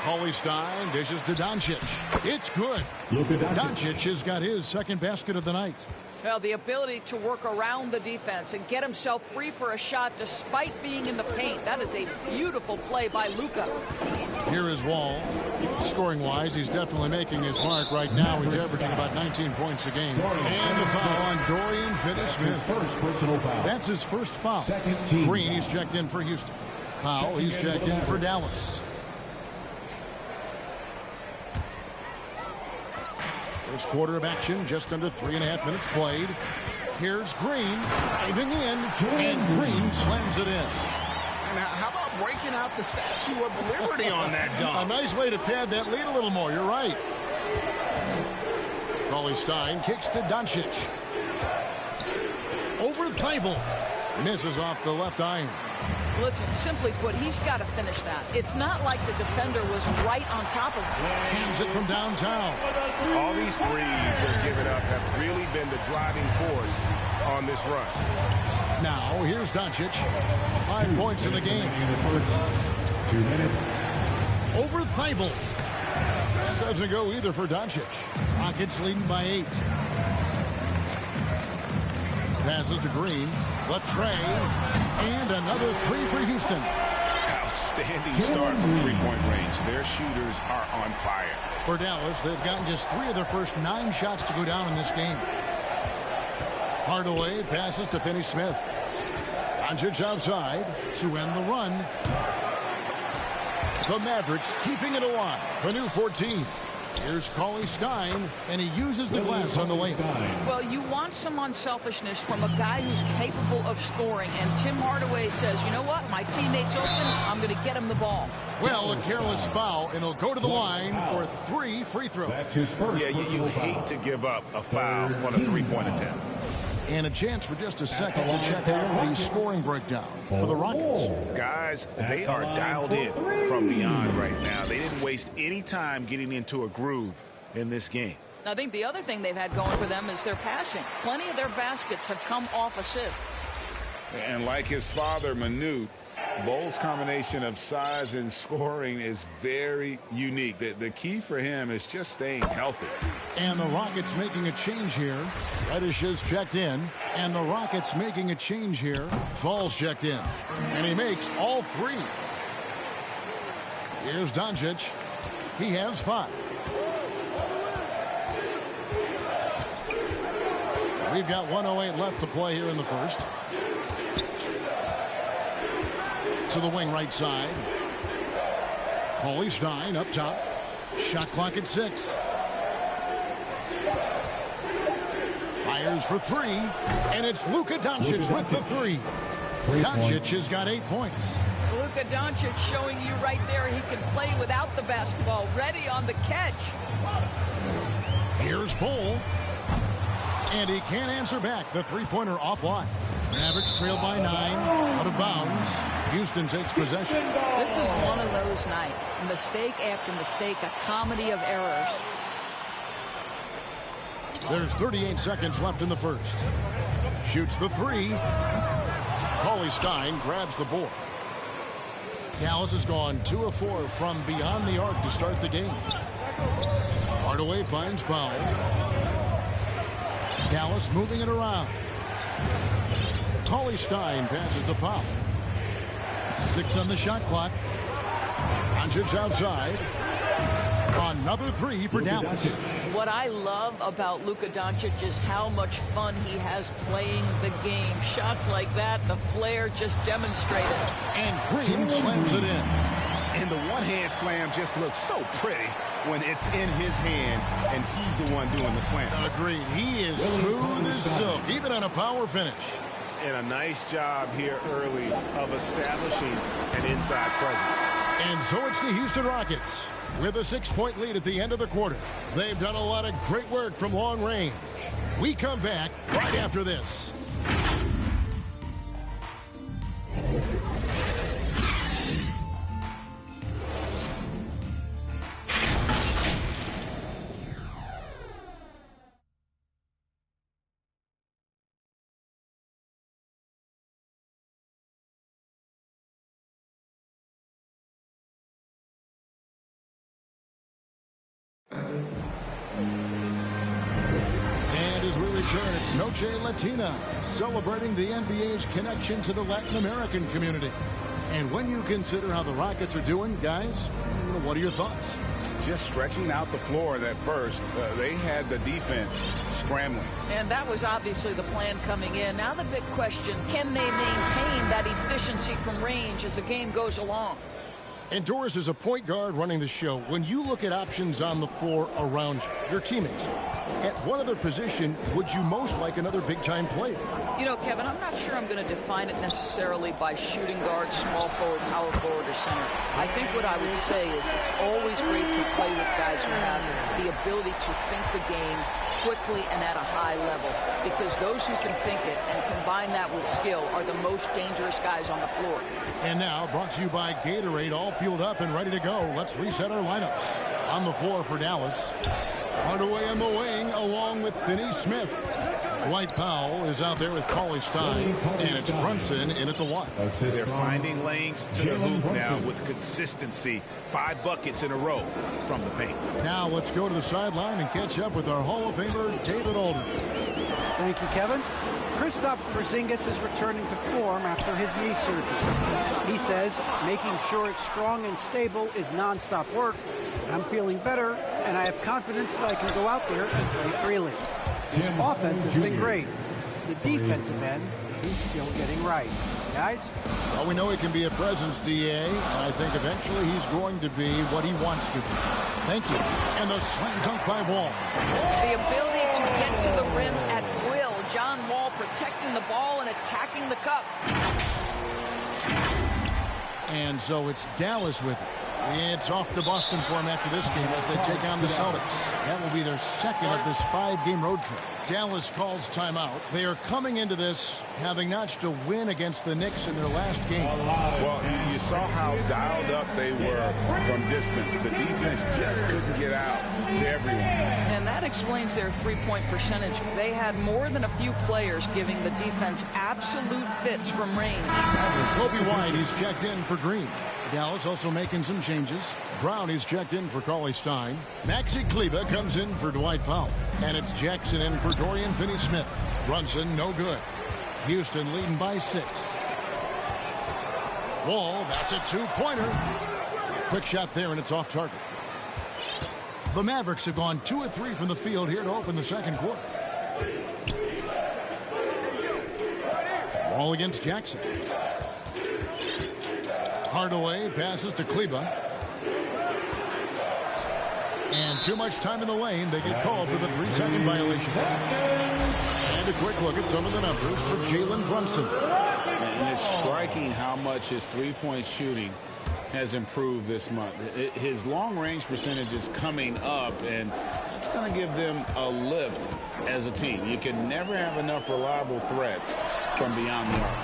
Cauley-Stein dishes to Doncic. It's good. Doncic has got his 2nd basket of the night. Well, the ability to work around the defense and get himself free for a shot despite being in the paint. That is a beautiful play by Luka. Here is Wall. Scoring-wise, he's definitely making his mark right now. He's averaging about 19 points a game. And the foul on Dorian Finney-Smith. That's his first foul. Green, he's checked in for Houston. Powell, he's checked in for Dallas. First quarter of action, just under 3.5 minutes played. Here's Green, diving in, and Green slams it in. And how about breaking out the Statue of Liberty on that dunk? A nice way to pad that lead a little more. You're right. Stein kicks to Doncic. Over Thibault. Misses off the left iron. Listen, simply put, he's got to finish that. It's not like the defender was right on top of him. Hands it from downtown. All these threes they're giving up have really been the driving force on this run. Now, here's Doncic. 5 points in the game. 2 minutes. Over Thibault. That doesn't go either for Doncic. Rockets leading by 8. Passes to Green. The tray. And another 3 for Houston. Outstanding start from three-point range. Their shooters are on fire. For Dallas, they've gotten just 3 of their first 9 shots to go down in this game. Hardaway passes to Finney-Smith. Doncic outside to end the run. The Mavericks keeping it alive. A new 14. Here's Stein, and he uses the glass on the layup. Well, you want some unselfishness from a guy who's capable of scoring, and Tim Hardaway says, you know what, my teammate's open, I'm going to get him the ball. Well, a careless foul, and he'll go to the line for 3 free throws. That's his first. Yeah, you hate to give up a foul on a three-point attempt. And a chance for just a second to check out the scoring breakdown for the Rockets. Guys, they are dialed in from beyond right now. They didn't waste any time getting into a groove in this game. I think the other thing they've had going for them is their passing. Plenty of their baskets have come off assists. And like his father, Manu, Bol's combination of size and scoring is very unique. The key for him is just staying healthy. And the Rockets making a change here. Reddish is checked in. And the Rockets making a change here. Fall's checked in. And he makes all 3. Here's Doncic. He has 5. We've got 1:08 left to play here in the first. To the wing right side. Stein up top. Shot clock at 6. Fires for 3. And it's Luka Doncic with the 3. Doncic has got 8 points. Luka Doncic showing you right there he can play without the basketball. Ready on the catch. Here's Bol. And he can't answer back. The three-pointer offline. Mavericks trail by 9. Out of bounds. Houston takes possession. This is one of those nights. Mistake after mistake. A comedy of errors. There's 38 seconds left in the first. Shoots the 3. Stein grabs the board. Dallas has gone 2 of 4 from beyond the arc to start the game. Hardaway finds Powell. Dallas moving it around. Stein passes to Powell. 6 on the shot clock. Doncic outside. Another 3 for Dallas. What I love about Luka Doncic is how much fun he has playing the game. Shots like that, the flair just demonstrated. And Green slams it in. And the one-hand slam just looks so pretty when it's in his hand and he's the one doing the slam. Agreed. He is smooth as silk, even on a power finish. And a nice job here early of establishing an inside presence. And so it's the Houston Rockets with a 6-point lead at the end of the quarter. They've done a lot of great work from long range. We come back right after this. It's Noche Latina, celebrating the NBA's connection to the Latin American community. And when you consider how the Rockets are doing, guys, what are your thoughts? Just stretching out the floor at first. They had the defense scrambling. And that was obviously the plan coming in. Now the big question, can they maintain that efficiency from range as the game goes along? And Doris, is a point guard running the show. When you look at options on the floor around you, your teammates, at what other position would you most like another big-time player? You know, Kevin, I'm not sure I'm going to define it necessarily by shooting guard, small forward, power forward, or center. I think what I would say is it's always great to play with guys who have the ability to think the game quickly and at a high level, because those who can think it and combine that with skill are the most dangerous guys on the floor. And now, brought to you by Gatorade, all fueled up and ready to go. Let's reset our lineups. On the floor for Dallas, Hardaway on the wing, along with Finney Smith. Dwight Powell is out there with Cauley Stein, and it's Brunson in at the one. They're finding lanes to the hoop now with consistency. 5 buckets in a row from the paint. Now let's go to the sideline and catch up with our Hall of Famer, David Alden. Thank you, Kevin. Kristaps Porzingis is returning to form after his knee surgery. He says making sure it's strong and stable is nonstop work. I'm feeling better, and I have confidence that I can go out there and play freely. His offense has been great. It's the defensive end he's still getting right. Guys? Well, we know he can be a presence, DA, and I think eventually he's going to be what he wants to be. Thank you. And the slam dunk by Wall. The ability to get to the rim at will. John Wall protecting the ball and attacking the cup. And so it's Dallas with it. It's off to Boston for him after this game as they take on the Celtics. That will be their second of this 5-game road trip. Dallas calls timeout. They are coming into this having notched a win against the Knicks in their last game. Well, you saw how dialed up they were from distance. The defense just couldn't get out to everyone. And that explains their three-point percentage. They had more than a few players giving the defense absolute fits from range. Kobe White, he's checked in for Green. Dallas also making some changes. Brown is checked in for Cauley Stein. Maxi Kleber comes in for Dwight Powell. And it's Jackson in for Dorian Finney-Smith. Brunson, no good. Houston leading by 6. Wall, that's a 2-pointer. Quick shot there, and it's off target. The Mavericks have gone 2 of 3 from the field here to open the second quarter. Wall against Jackson. Hardaway passes to Kleber. And too much time in the lane. They get called for the 3-second violation. And a quick look at some of the numbers for Jalen Brunson. And it's striking how much his three-point shooting has improved this month. His long-range percentage is coming up, and it's going to give them a lift as a team. You can never have enough reliable threats from beyond the arc.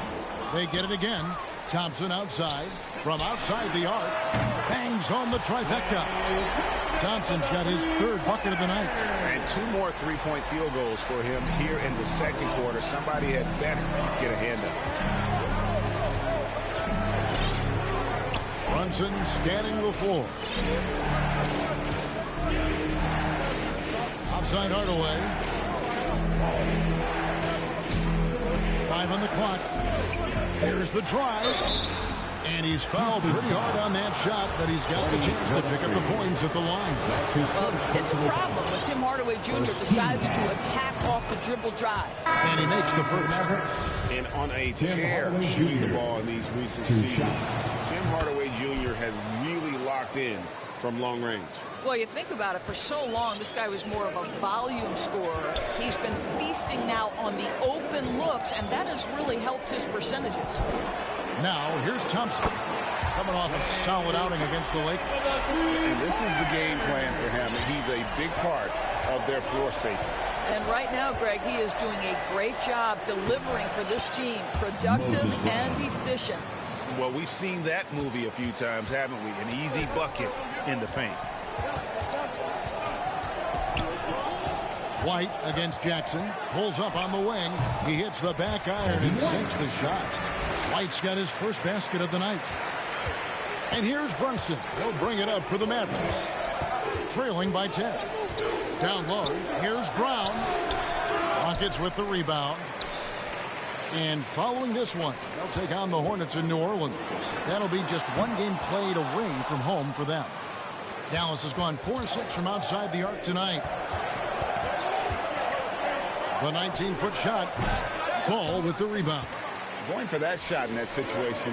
They get it again. Thompson outside. From outside the arc. Bangs home the trifecta. Thompson's got his 3rd bucket of the night. And 2 more 3-point field goals for him here in the second quarter. Somebody had better get a hand up. Brunson scanning the floor. Outside Hardaway. 5 on the clock. There's the drive. And he's fouled pretty hard on that shot, but he's got the chance to pick up the points at the line. It's a problem when Tim Hardaway Jr. decides to attack off the dribble drive. And he makes the first. And on a tear shooting the ball in these recent seasons, Tim Hardaway Jr. has really locked in from long range. Well, you think about it, for so long, this guy was more of a volume scorer. He's been feasting now on the open looks, and that has really helped his percentages. Now, here's Thompson, coming off a solid outing against the Lakers. And this is the game plan for him. He's a big part of their floor spacing. And right now, Greg, he is doing a great job delivering for this team, productive and efficient. Well, we've seen that movie a few times, haven't we? An easy bucket in the paint. White against Jackson. Pulls up on the wing. He hits the back iron and sinks the shot. White's got his first basket of the night. And here's Brunson. He'll bring it up for the Mavericks. Trailing by 10. Down low. Here's Brown. Rockets with the rebound. And following this one, they'll take on the Hornets in New Orleans. That'll be just 1 game played away from home for them. Dallas has gone 4-6 from outside the arc tonight. The 19-foot shot. Fall with the rebound. Going for that shot in that situation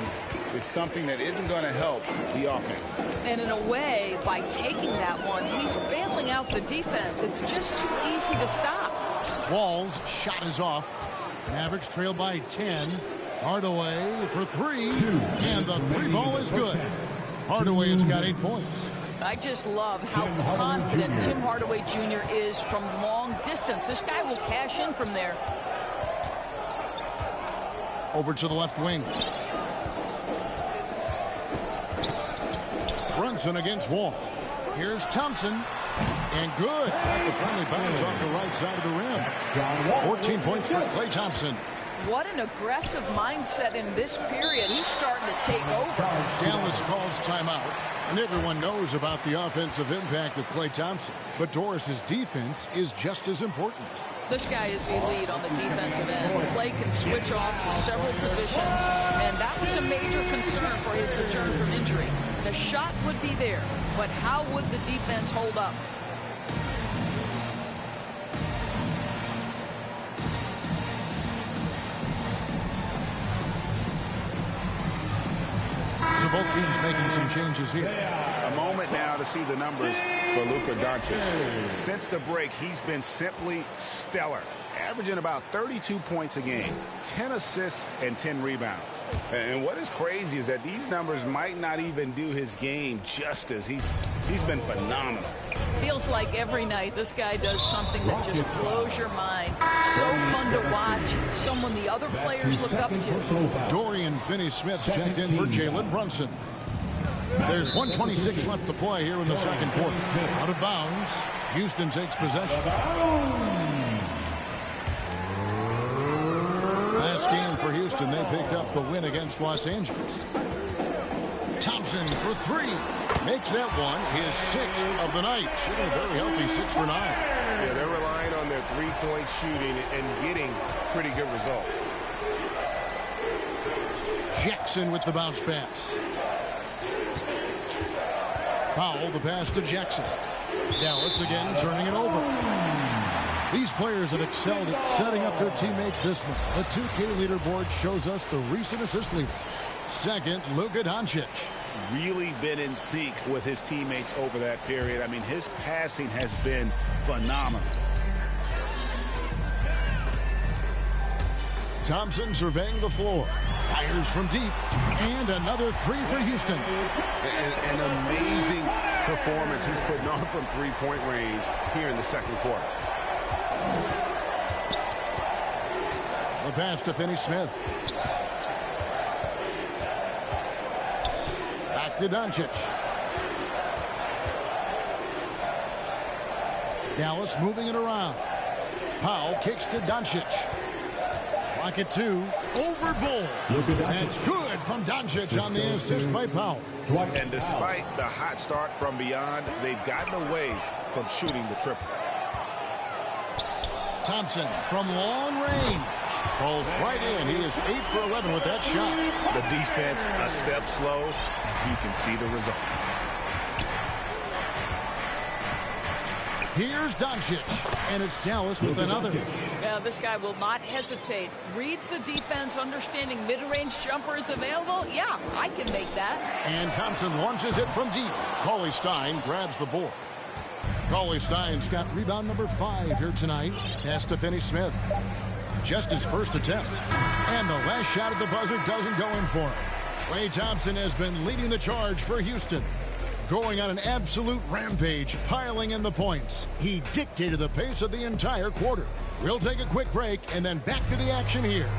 is something that isn't going to help the offense. And in a way, by taking that one, he's bailing out the defense. It's just too easy to stop. Wall's shot is off. Mavericks trail by 10. Hardaway for 3. And the 3 ball is good. Hardaway has got 8 points. I just love how confident Tim Hardaway Jr. is from long distance. This guy will cash in from there. Over to the left wing. Brunson against Wall. Here's Thompson. And good. Got the friendly bounce off the right side of the rim. 14 points for Klay Thompson. What an aggressive mindset in this period. He's starting to take over. Dallas calls timeout. And everyone knows about the offensive impact of Klay Thompson. But Doris's defense is just as important. This guy is elite on the defensive end. Klay can switch off to several positions, and that was a major concern for his return from injury. The shot would be there, but how would the defense hold up? So both teams making some changes here. A moment now to see the numbers for Luka Doncic. Since the break, he's been simply stellar, averaging about 32 points a game, 10 assists and 10 rebounds. And what is crazy is that these numbers might not even do his game justice. He's been phenomenal. Feels like every night this guy does something that just blows your mind. So fun to watch. Someone the other players look up to. Dorian Finney-Smith checked in for Jalen Brunson. There's 1:26 left to play here in the second quarter. Out of bounds. Houston takes possession. Last game for Houston, they picked up the win against Los Angeles. Thompson for 3. Makes that one his 6th of the night. Shooting a very healthy 6 for 9. Yeah, they're relying on their three-point shooting and getting pretty good results. Jackson with the bounce pass. Powell, the pass to Jackson. Dallas again turning it over. These players have excelled at setting up their teammates this month. The 2K leaderboard shows us the recent assist leaders. Second, Luka Doncic. Really been in sync with his teammates over that period. I mean, his passing has been phenomenal. Thompson surveying the floor. Fires from deep. And another 3 for Houston. An amazing performance he's putting on from three-point range here in the second quarter. The pass to Finney-Smith. Back to Doncic. Dallas moving it around. Powell kicks to Doncic. Clock at 2. Over Bull. That's good from Doncic on the assist by Powell. And despite the hot start from beyond, they've gotten away from shooting the triple. Thompson from long range. Falls right in. He is 8 for 11 with that shot. The defense a step slow, and you can see the result. Here's Doncic, and it's Dallas with another. Yeah, this guy will not hesitate. Reads the defense, understanding mid-range jumper is available. Yeah, I can make that. And Thompson launches it from deep. Cauley-Stein grabs the board. Cauley-Stein's got rebound number 5 here tonight. Pass to Finney-Smith. Just his first attempt. And the last shot at the buzzer doesn't go in for him. Klay Thompson has been leading the charge for Houston. Going on an absolute rampage, piling in the points. He dictated the pace of the entire quarter. We'll take a quick break and then back to the action here.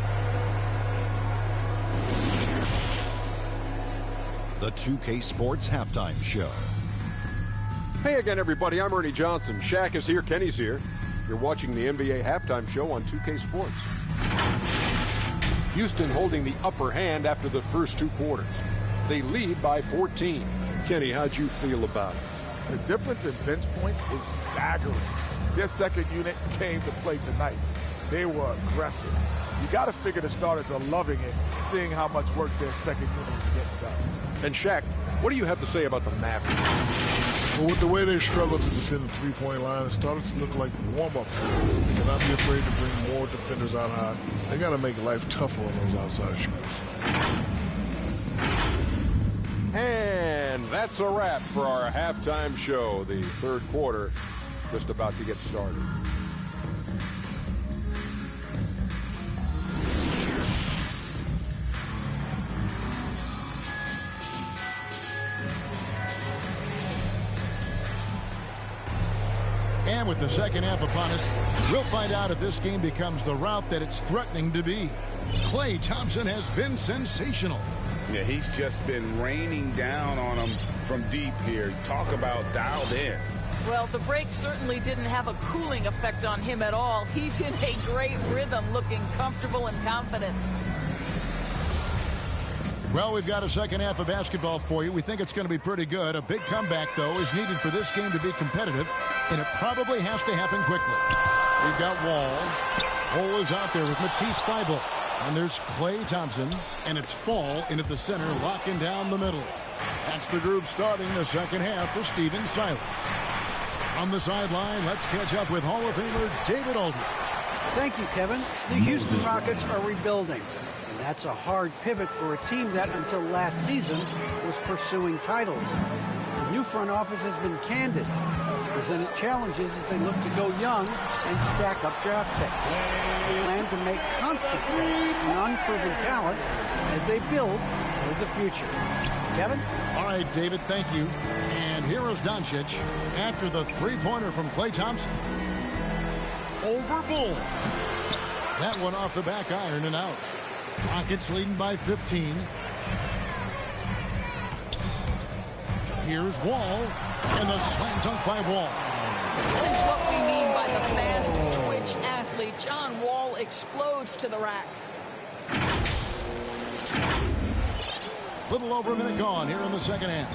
The 2K Sports Halftime Show. Hey again, everybody. I'm Ernie Johnson. Shaq is here. Kenny's here. You're watching the NBA Halftime Show on 2K Sports. Houston holding the upper hand after the first 2 quarters. They lead by 14. Kenny, how'd you feel about it? The difference in bench points is staggering. Their second unit came to play tonight. They were aggressive. You got to figure the starters are loving it, seeing how much work their second unit is getting done. And Shaq, what do you have to say about the Mavericks? Well, with the way they struggle to defend the three-point line, it started to look like warm-up. They cannot be afraid to bring more defenders out high. They got to make life tougher on those outside shooters. And that's a wrap for our halftime show. The third quarter just about to get started. And with the second half upon us, we'll find out if this game becomes the route that it's threatening to be. Klay Thompson has been sensational. Yeah, he's just been raining down on them from deep here. Talk about dialed in. Well, the break certainly didn't have a cooling effect on him at all. He's in a great rhythm, looking comfortable and confident. Well, we've got a second half of basketball for you. We think it's going to be pretty good. A big comeback, though, is needed for this game to be competitive, and it probably has to happen quickly. We've got Wall. Wall is out there with Ps4. And there's Klay Thompson, and it's Fall in at the center, locking down the middle. That's the group starting the second half for Stephen Silas. On the sideline, let's catch up with Hall of Famer David Aldridge. Thank you, Kevin. The Houston Rockets are rebuilding. And that's a hard pivot for a team that, until last season, was pursuing titles. The new front office has been candid. It's presented challenges as they look to go young and stack up draft picks. They plan to make constant bets on unproven talent as they build for the future. Kevin? All right, David, thank you. And here is Doncic after the three-pointer from Klay Thompson. Over Bull. That one off the back iron and out. Rockets leading by 15. Here's Wall, and the slam dunk by Wall. That is what we mean by the fast twitch athlete. John Wall explodes to the rack. Little over a minute gone here in the second half.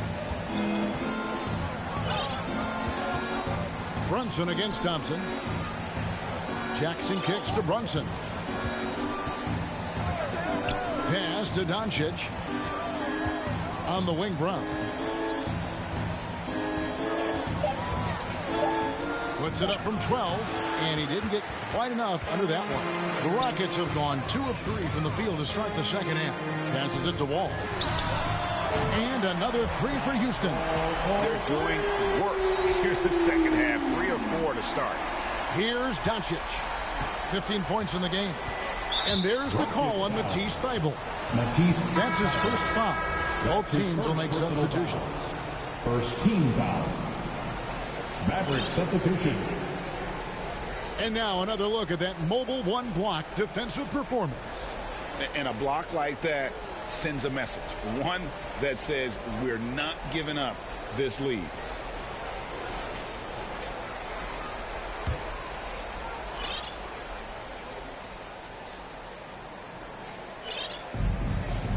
Brunson against Thompson. Jackson kicks to Brunson. Pass to Doncic. On the wing, Brown. Puts it up from 12, and he didn't get quite enough under that one. The Rockets have gone 2 of 3 from the field to start the second half. Passes it to Wall. And another 3 for Houston. They're doing work here in the second half. 3 of 4 to start. Here's Doncic. 15 points in the game. And there's the call on Ps4. That's his first foul. Both teams will make substitutions. First team foul. Maverick substitution. And now another look at that mobile one block defensive performance. And a block like that sends a message. One that says we're not giving up this lead.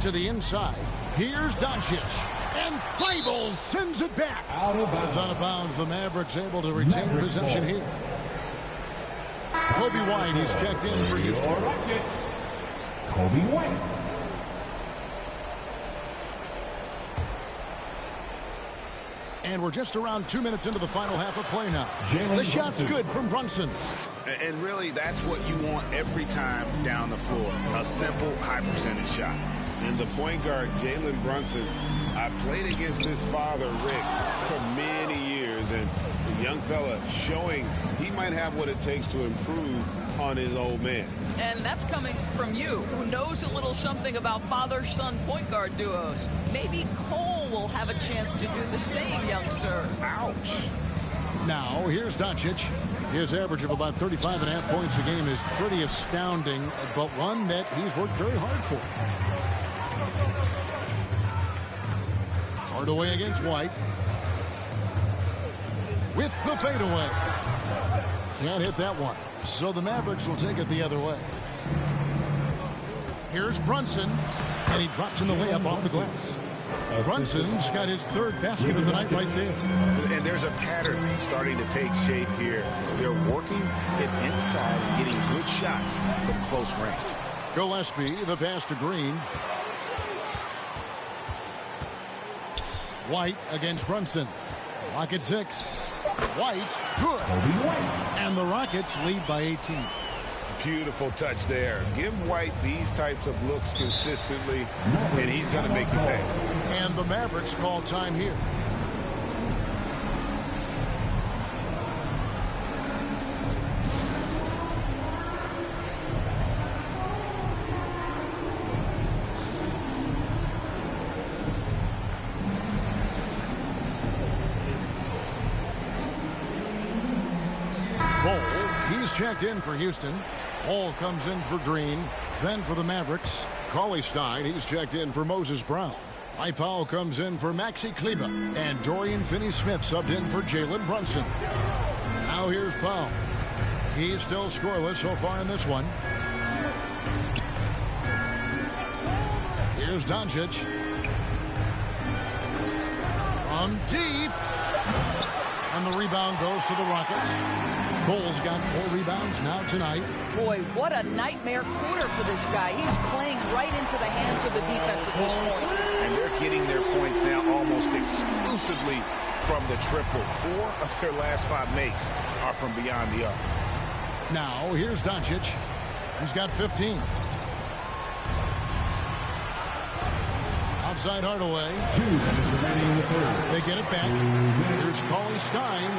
To the inside. Here's Doncic. And Thybulle sends it back. It's out of bounds. The Mavericks able to retain possession here. Kobe White, he's checked in for Houston. Kobe White. And we're just around 2 minutes into the final half of play now. The shot's good from Brunson. And really, that's what you want every time down the floor. A simple, high-percentage shot. And the point guard, Jalen Brunson, I played against his father, Rick, for many years. And the young fella showing he might have what it takes to improve on his old man. And that's coming from you, who knows a little something about father-son point guard duos. Maybe Cole will have a chance to do the same, young sir. Ouch. Now, here's Doncic. His average of about 35.5 points a game is pretty astounding, but one that he's worked very hard for. Hardaway against White. With the fadeaway. Can't hit that one. So the Mavericks will take it the other way. Here's Brunson. And he drops in the layup off the glass. Brunson's got his third basket of the night right there. And there's a pattern starting to take shape here. They're working it inside and getting good shots from close range. Gillespie, the pass to Green. White against Brunson. Rocket 6. White, good. And the Rockets lead by 18. Beautiful touch there. Give White these types of looks consistently, and he's going to make you pay. And the Mavericks call time here. He's checked in for Houston. Ball comes in for Green. Then for the Mavericks, Cauley Stein. He's checked in for Moses Brown. Mike Powell comes in for Maxi Kleber. And Dorian Finney-Smith subbed in for Jalen Brunson. Now here's Powell. He's still scoreless so far in this one. Here's Doncic. From deep. And the rebound goes to the Rockets. Cole's got 4 rebounds now tonight. Boy, what a nightmare quarter for this guy. He's playing right into the hands of the defense at this point. And they're getting their points now almost exclusively from the triple. 4 of their last 5 makes are from beyond the arc. Now, here's Doncic. He's got 15. Outside Hardaway. 2 minutes remaining in the third. They get it back. Here's Cauley Stein.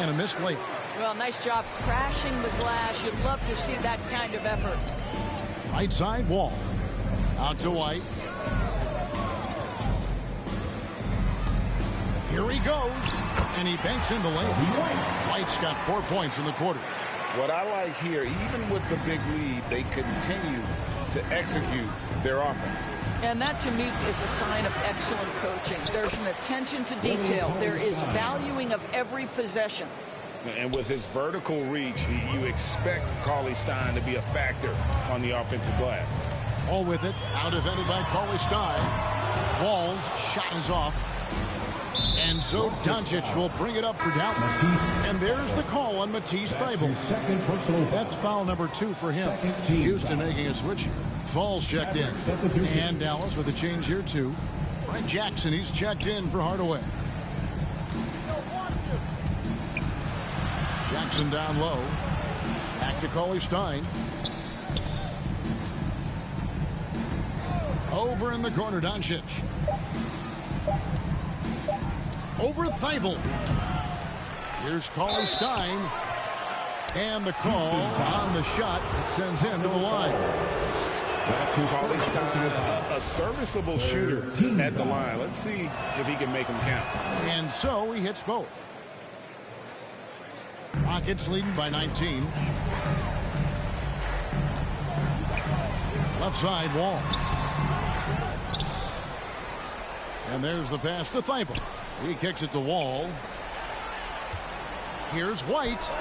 And a missed late. Well, nice job crashing the glass. You'd love to see that kind of effort. Right side Wall. Out to White. Here he goes. And he banks in the lane. White's got 4 points in the quarter. What I like here, even with the big lead, they continue to execute their offense. And that, to me, is a sign of excellent coaching. There's an attention to detail. There is valuing of every possession. And with his vertical reach, you expect Cauley Stein to be a factor on the offensive glass. All with it, out defended by Cauley Stein. Wall's shot is off. And so Doncic will bring it up for Dallas. And there's the call on Matisse Thybulle. That's foul number 2 for him. Houston making a switch here. Falls checked in. And Dallas with a change here too. Frank Jackson, he's checked in for Hardaway. Jackson down low. Back to Cauley Stein. Over in the corner, Doncic. Over Thybulle. Here's Cauley Stein. And the call on the shot. It sends him to the line. Cauley Stein, a serviceable shooter at the line. Let's see if he can make them count. And so he hits both. Rockets leading by 19. Left side Wall. And there's the pass to Thybulle. He kicks it to Wall. Here's White.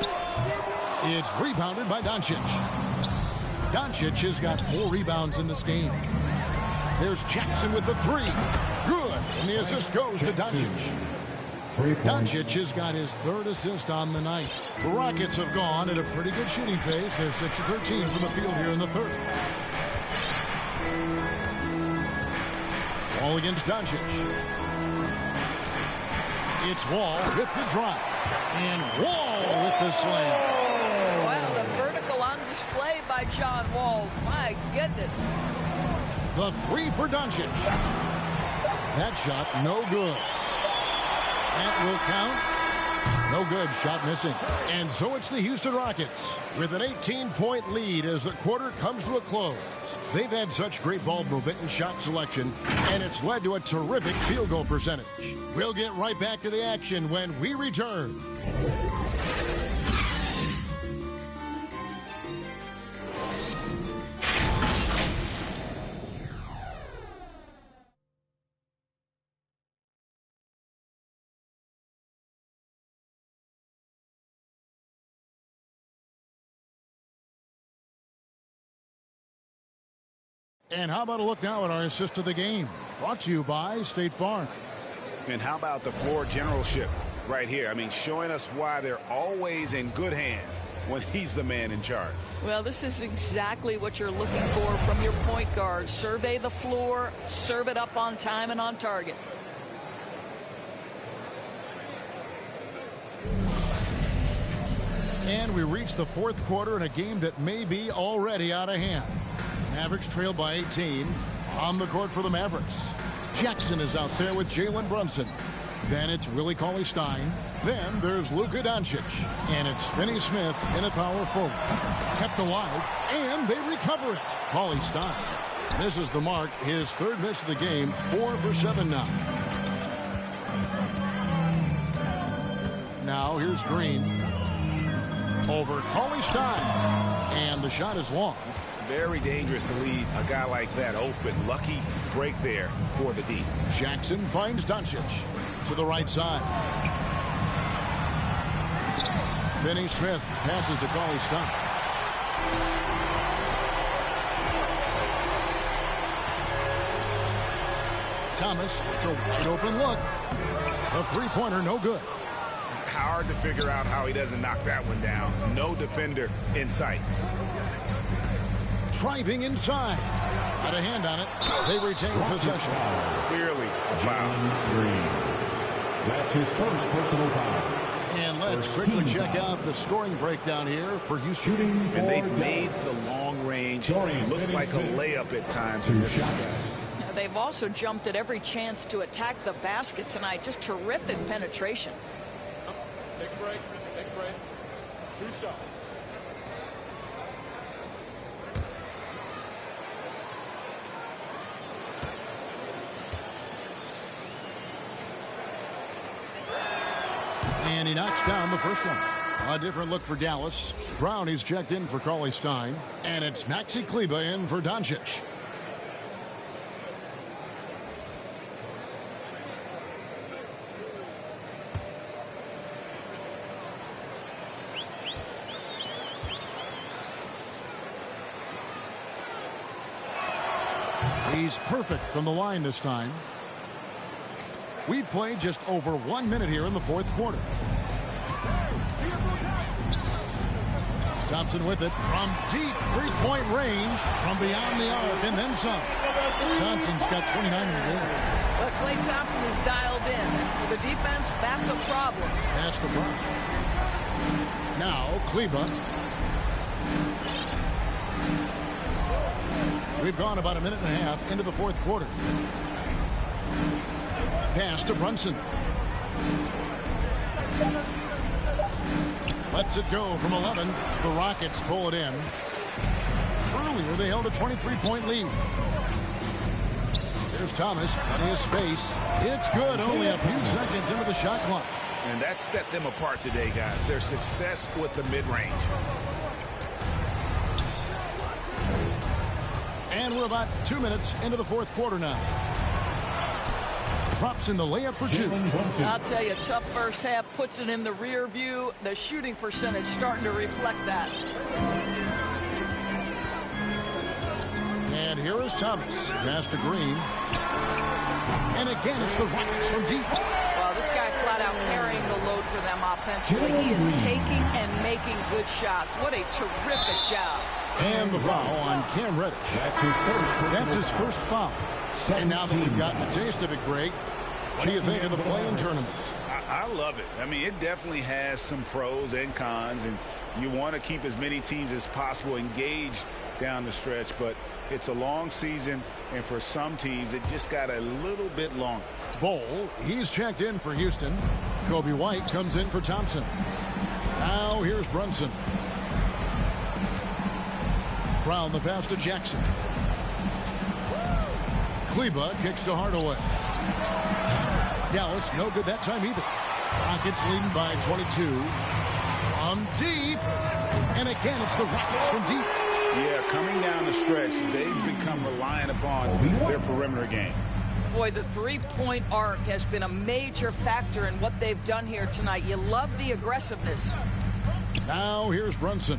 It's rebounded by Doncic. Doncic has got 4 rebounds in this game. There's Jackson with the 3. Good. And the assist goes to Doncic. Doncic has got his 3rd assist on the night. The Rockets have gone at a pretty good shooting pace. They're 6 of 13 from the field here in the 3rd. Wall against Doncic. It's Wall with the drive. And Wall with the slam. Wow, the vertical on display by John Wall. My goodness. The 3 for Doncic. That shot, no good. That will count. No good. Shot missing. And so it's the Houston Rockets with an 18-point lead as the quarter comes to a close. They've had such great ball movement and shot selection, and it's led to a terrific field goal percentage. We'll get right back to the action when we return. And how about a look now at our assist of the game? Brought to you by State Farm. And how about the floor generalship right here? I mean, showing us why they're always in good hands when he's the man in charge. Well, this is exactly what you're looking for from your point guard. Survey the floor, serve it up on time and on target. And we reach the fourth quarter in a game that may be already out of hand. Mavericks trail by 18. On the court for the Mavericks. Jackson is out there with Jalen Brunson. Then it's Willie Cauley-Stein. Then there's Luka Doncic. And it's Finney-Smith in at power forward. Kept alive, and they recover it. Cauley-Stein misses the mark. His third miss of the game. 4 for 7 now. Now here's Green. Over Cauley-Stein. And the shot is long. Very dangerous to leave a guy like that open. Lucky break there for the D. Jackson finds Doncic to the right side. Finney-Smith passes to Cauley-Stein. Thomas, it's a wide open look. A three-pointer, no good. Hard to figure out how he doesn't knock that one down. No defender in sight. Driving inside. Got a hand on it. They retain possession. Clearly a foul. That's his first personal foul. And let's quickly check out the scoring breakdown here for Houston. And they've made the long range looks like a layup at times. They've also jumped at every chance to attack the basket tonight. Just terrific penetration. Take a break. Take a break. 2 shots. And he knocks down the first one. A different look for Dallas. Brown, he's checked in for Cauley-Stein. And it's Maxi Kleber in for Doncic. He's perfect from the line this time. We've played just over 1 minute here in the fourth quarter. Thompson with it from deep three-point range, from beyond the arc, and then some. Thompson's got 29 in the game. Well, Klay Thompson is dialed in. For the defense, that's a problem. That's the problem. Now, Kleber. We've gone about a minute and a half into the fourth quarter. Pass to Brunson. Lets it go from 11. The Rockets pull it in. Earlier, they held a 23-point lead. There's Thomas. Plenty of space. It's good. Only a few seconds into the shot clock. And that set them apart today, guys. Their success with the mid-range. And we're about 2 minutes into the fourth quarter now. Drops in the layup for 2. I'll tell you, tough first half, puts it in the rear view. The shooting percentage starting to reflect that. And here is Thomas. Pass to Green. And again, it's the Rockets from deep. Well, this guy flat out carrying the load for them offensively. He is taking and making good shots. What a terrific job. And the foul on Cam Reddish. That's his first foul. And now that we've gotten a taste of it, Greg, what do you think of the play-in tournament? I love it. I mean, it definitely has some pros and cons, and you want to keep as many teams as possible engaged down the stretch, but it's a long season, and for some teams, it just got a little bit longer. Bowl, he's checked in for Houston. Kobe White comes in for Thompson. Now here's Brunson. Brown the pass to Jackson. Kleber kicks to Hardaway. Dallas no good that time either. Rockets leading by 22. Deep. And again, it's the Rockets from deep. Yeah, coming down the stretch, they've become reliant upon their perimeter game. Boy, the three-point arc has been a major factor in what they've done here tonight. You love the aggressiveness. Now here's Brunson.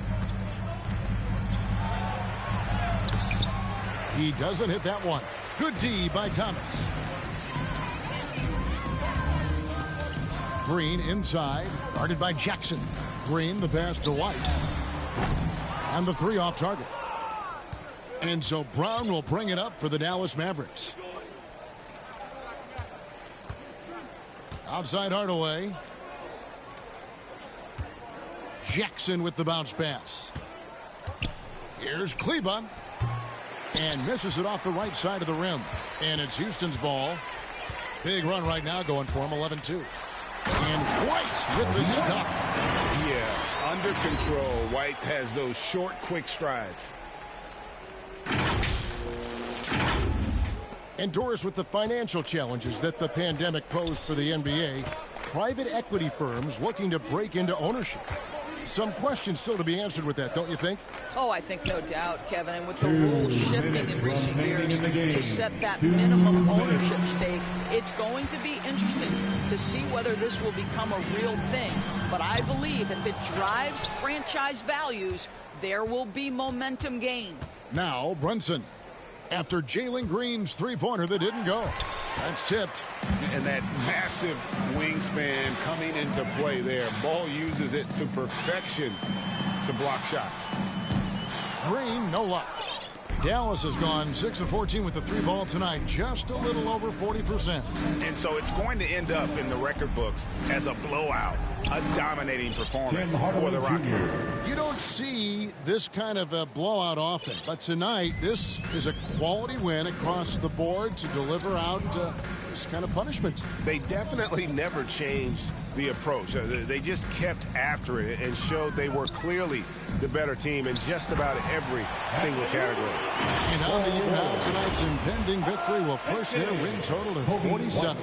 He doesn't hit that one. Good D by Thomas. Green inside, guarded by Jackson. Green the pass to White. And the three off target. And so Brown will bring it up for the Dallas Mavericks. Outside Hardaway. Jackson with the bounce pass. Here's Kleba. And misses it off the right side of the rim. And it's Houston's ball. Big run right now going for him, 11-2. And White with the stuff. Yeah, under control. White has those short, quick strides. And Doris, with the financial challenges that the pandemic posed for the NBA, private equity firms looking to break into ownership. Some questions still to be answered with that, don't you think? Oh, I think no doubt, Kevin. And with the rules shifting in recent years to set that minimum ownership stake, it's going to be interesting to see whether this will become a real thing. But I believe if it drives franchise values, there will be momentum gained. Now, Brunson. After Jalen Green's three-pointer that didn't go. That's tipped. And that massive wingspan coming into play there. Ball uses it to perfection to block shots. Green, no luck. Dallas has gone 6 of 14 with the three ball tonight, just a little over 40%. And so it's going to end up in the record books as a blowout, a dominating performance for the Rockets. You don't see this kind of a blowout often, but tonight this is a quality win across the board to deliver out this kind of punishment. They definitely never changed the approach. They just kept after it and showed they were clearly the better team in just about every single category. And on the year now, tonight's impending victory will push their win total to 47.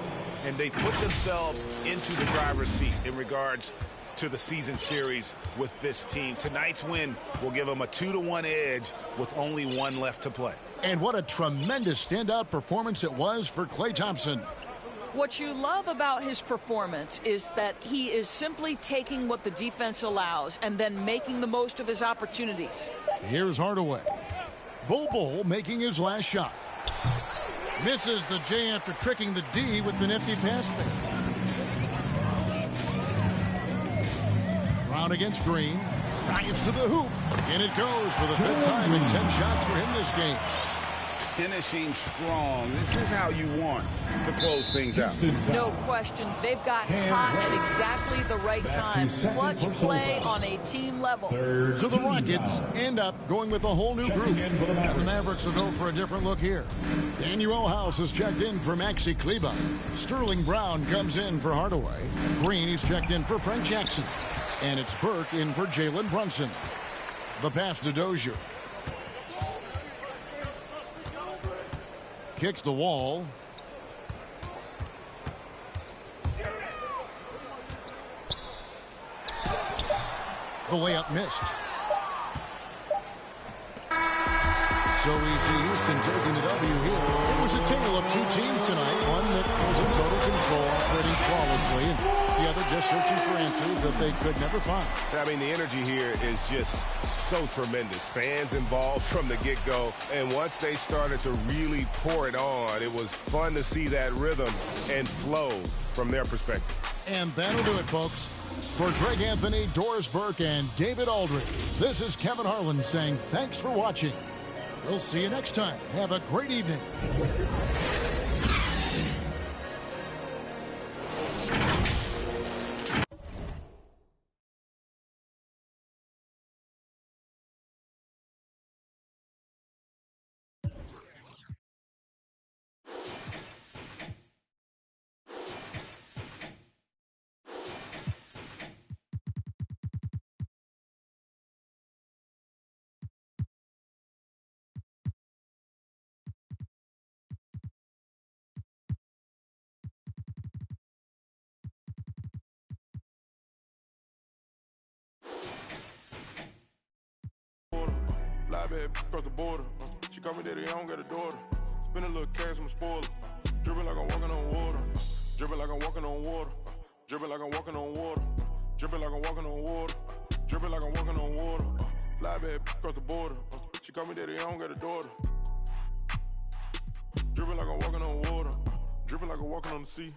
And they put themselves into the driver's seat in regards to the season series with this team. Tonight's win will give them a 2-1 edge with only one left to play. And what a tremendous standout performance it was for Klay Thompson. What you love about his performance is that he is simply taking what the defense allows and then making the most of his opportunities. Here's Hardaway. Bol making his last shot. Misses the J after tricking the D with the nifty pass fake. Brown against Green. Drives to the hoop. And it goes for the fifth time in 10 shots for him this game. Finishing strong. This is how you want to close things out. No question. They've got hot at exactly the right time. Clutch play on a team level. So the Rockets end up going with a whole new group. And the Mavericks will go for a different look here. Daniel House has checked in for Maxi Kleba. Sterling Brown comes in for Hardaway. Green is checked in for Frank Jackson. And it's Burke in for Jalen Brunson. The pass to Dozier. Kicks the wall. The layup missed. So we see Houston taking the W here. It was a tale of two teams tonight. One that was in total control, operating flawlessly, and the other just searching for answers that they could never find. I mean, the energy here is just so tremendous. Fans involved from the get-go, and once they started to really pour it on, it was fun to see that rhythm and flow from their perspective. And that'll do it, folks. For Greg Anthony, Doris Burke, and David Aldridge, this is Kevin Harlan saying thanks for watching. We'll see you next time. Have a great evening. Across the border. She call me daddy, I don't got a daughter. Spend a little cash, I'm a spoiler. Dripping like I'm walking on water. Dripping like I'm walking on water. Dripping like I'm walking on water. Dripping like I'm walking on water. Dripping like I'm walking on water. Fly back across the border. She call me daddy, I don't got a daughter. Dripping like I'm walking on water. Dripping like I'm walking on the sea.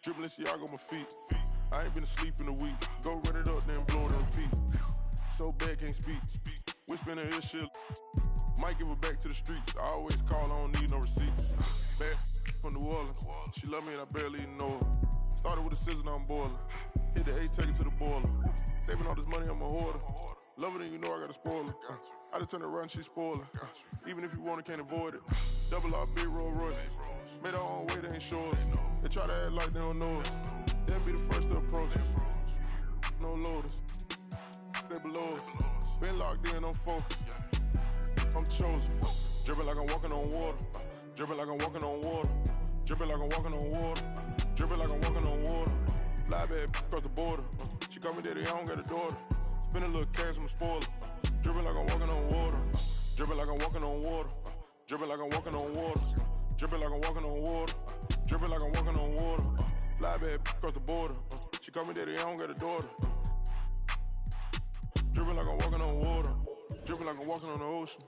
Dripping Balenciaga on my feet. I ain't been asleep in a week. Go run it up, then blow it and repeat. So bad, can't speak. Whisper in her ear shit. Might give her back to the streets. I always call, I don't need no receipts. Bad from New Orleans. She love me and I barely even know her. Started with a scissors, now I'm boiling. Hit the A, take it to the boiler. Saving all this money, I'm a hoarder. Love it and you know I got a spoiler. I just turn around, she spoiler. Even if you want it, can't avoid it. Double R, big Rolls Royce. Made our own way, they ain't sure. They try to act like they don't know us. They'll be the first to approach us. No loaders. They below us. Been locked in, I'm focused. I'm chosen. Dripping like I'm walking on water. Dripping like I'm walking on water. Dripping like I'm walking on water. Dripping like I'm walking on water. Fly back across the border. She call me daddy, I don't got a daughter. Spend a little cash, I'm a spoiler. Dripping like I'm walking on water. Dripping like I'm walking on water. Dripping like I'm walking on water. Dripping like I'm walking on water. Dripping like I'm walking on water. Fly back across the border. She call me daddy, I don't got a daughter. Dripping like I'm walking on water. Dripping like I'm walking on the ocean.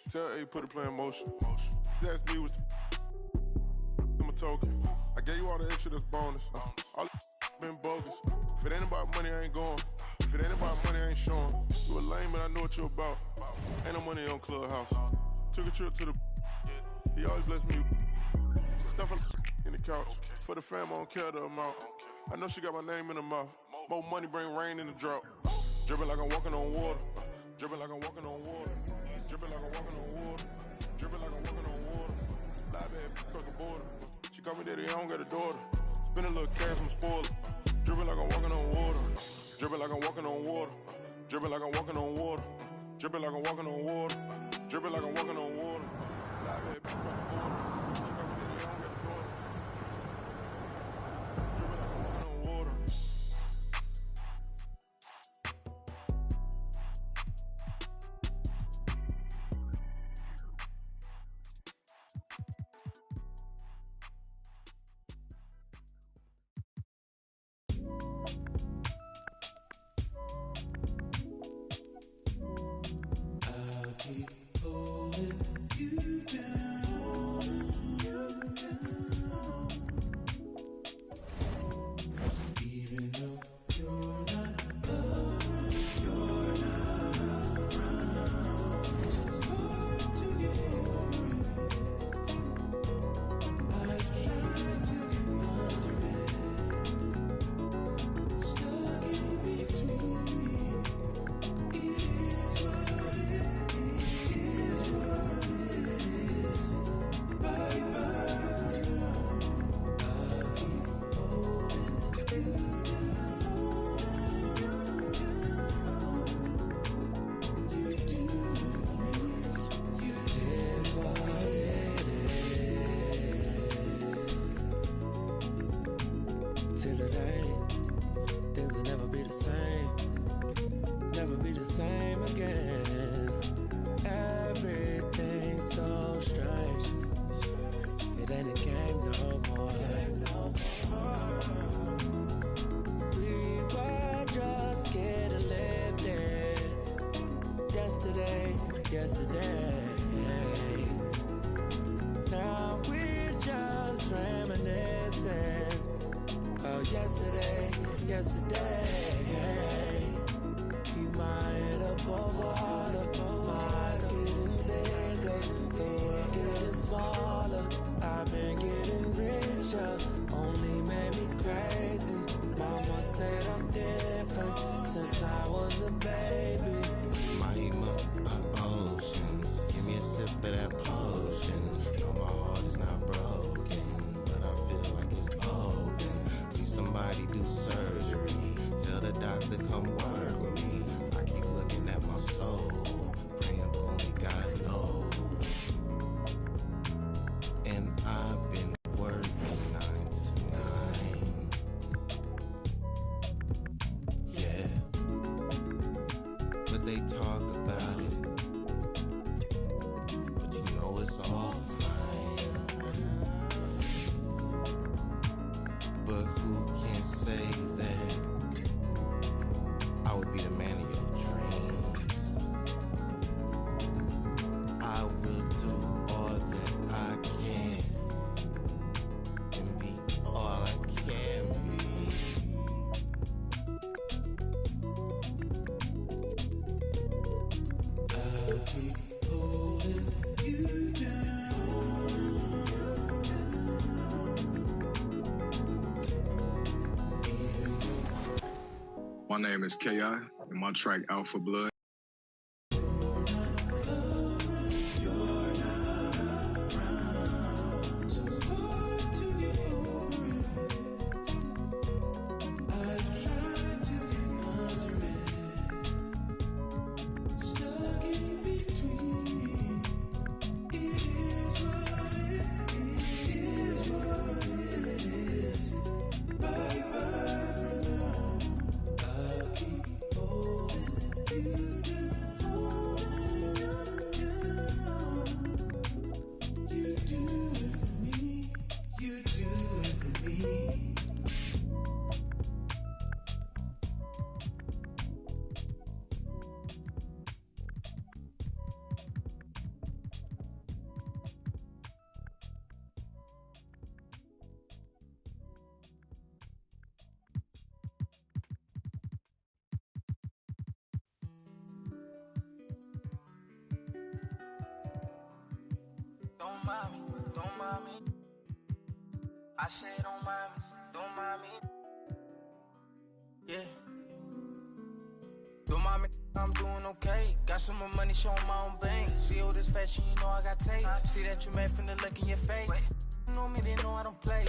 Tell A, put a play in motion. That's me, was I'm a token. I gave you all the extra, that's bonus. All been bogus. If it ain't about money, I ain't going. If it ain't about money, I ain't showing. You a lame, but I know what you about. Ain't no money on Clubhouse. Took a trip to the. He always bless me. Stuffing in the couch. For the fam, I don't care the amount. I know she got my name in her mouth. More money bring rain in the drought. Dripping like I'm walking on water. Dripping like I'm walking on water. Dripping like I'm walking on water. Dripping like I'm walking on water. Fly back across the border. She call me daddy, I don't got a daughter. Spend a little cash, I'm a spoiler. Dripping like I'm walking on water. Dripping like I'm walking on water. Dripping like I'm walking on water. Dripping like I'm walking on water. Dripping like I'm walking on water. Fly back across the border. She call me daddy, I don't got a daughter. Dripping like I'm walking on water. Keep holding you down, even though you're not around, It's hard to get over it. I've tried to get under it, stuck in between. It is what it is. Bye bye for now. I'll keep holding you down. You do for me. It is what it is. Till it ain't, things will never be the same. Never be the same again. Everything's so strange. It ain't a game no more. We were just getting lifted. Yesterday. Now we're just reminiscing. Oh, yesterday. Keep my head up over water. My eyes getting bigger, the world getting smaller. I've been getting richer, only made me crazy. Mama said I'm different since I was a baby. Mahima, oceans. Give me a sip of that potion. No, my heart is not broken, but I feel like it's open. Please, somebody do surgery. Tell the doctor come work with me. I keep looking at my soul, praying but only God knows. And I've been working 9 to 9. Yeah, but they talk about it, but you know it's all fine. But who can say that I would be the man of your dreams? I will do all that I can and be all I can be. I'll keep holding you down. Even though My name is K.I. and my track Alpha Blood. Don't mind me, don't mind me. I say don't mind me, don't mind me. Yeah. Don't mind me, I'm doing okay. Got some more money, showing my own bank. See all this fashion, you know I got tape. See that you mad from the look in your face. You know me, they know I don't play.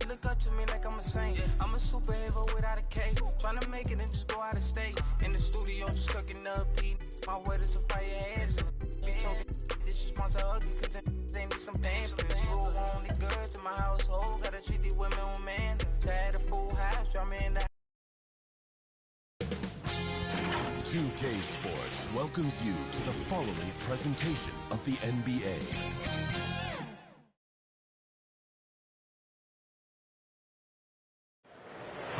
Look up to me like I'm a saint. I'm a superhero without a cape. Tryna make it and just go out of state. In the studio, just cooking up beat. My word is a fire ass. Be talking this is monster ugly, cause they need some damn pills. Rule only good to my household. Gotta treat these women with man. Had a full house, draw me in the 2K Sports welcomes you to the following presentation of the NBA.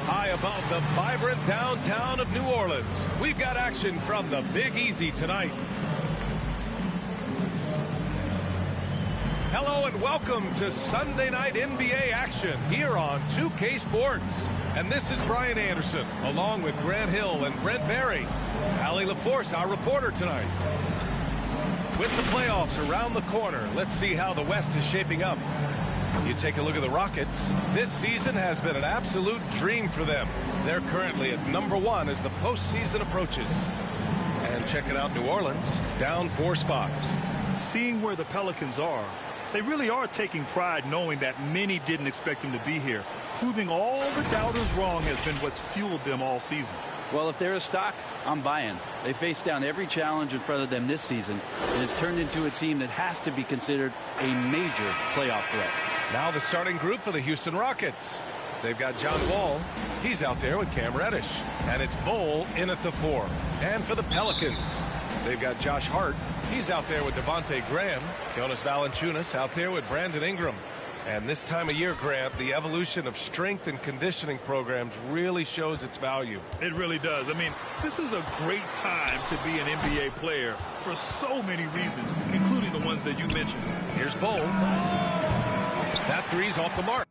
High above the vibrant downtown of New Orleans, we've got action from the Big Easy tonight. Hello and welcome to Sunday night NBA action here on 2K Sports. And this is Brian Anderson, along with Grant Hill and Brent Berry. Allie LaForce, our reporter tonight. With the playoffs around the corner, let's see how the West is shaping up. You take a look at the Rockets. This season has been an absolute dream for them. They're currently at #1 as the postseason approaches. And check it out, New Orleans, down 4 spots. Seeing where the Pelicans are, they really are taking pride knowing that many didn't expect them to be here. Proving all the doubters wrong has been what's fueled them all season. Well, if they're a stock, I'm buying. They faced down every challenge in front of them this season and has turned into a team that has to be considered a major playoff threat. Now the starting group for the Houston Rockets. They've got John Wall. He's out there with Cam Reddish. And it's Bol in at the 4. And for the Pelicans, they've got Josh Hart. He's out there with Devontae Graham. Jonas Valanciunas out there with Brandon Ingram. And this time of year, Grant, the evolution of strength and conditioning programs really shows its value. It really does. I mean, this is a great time to be an NBA player for so many reasons, including the ones that you mentioned. Here's Bol. That three's off the mark.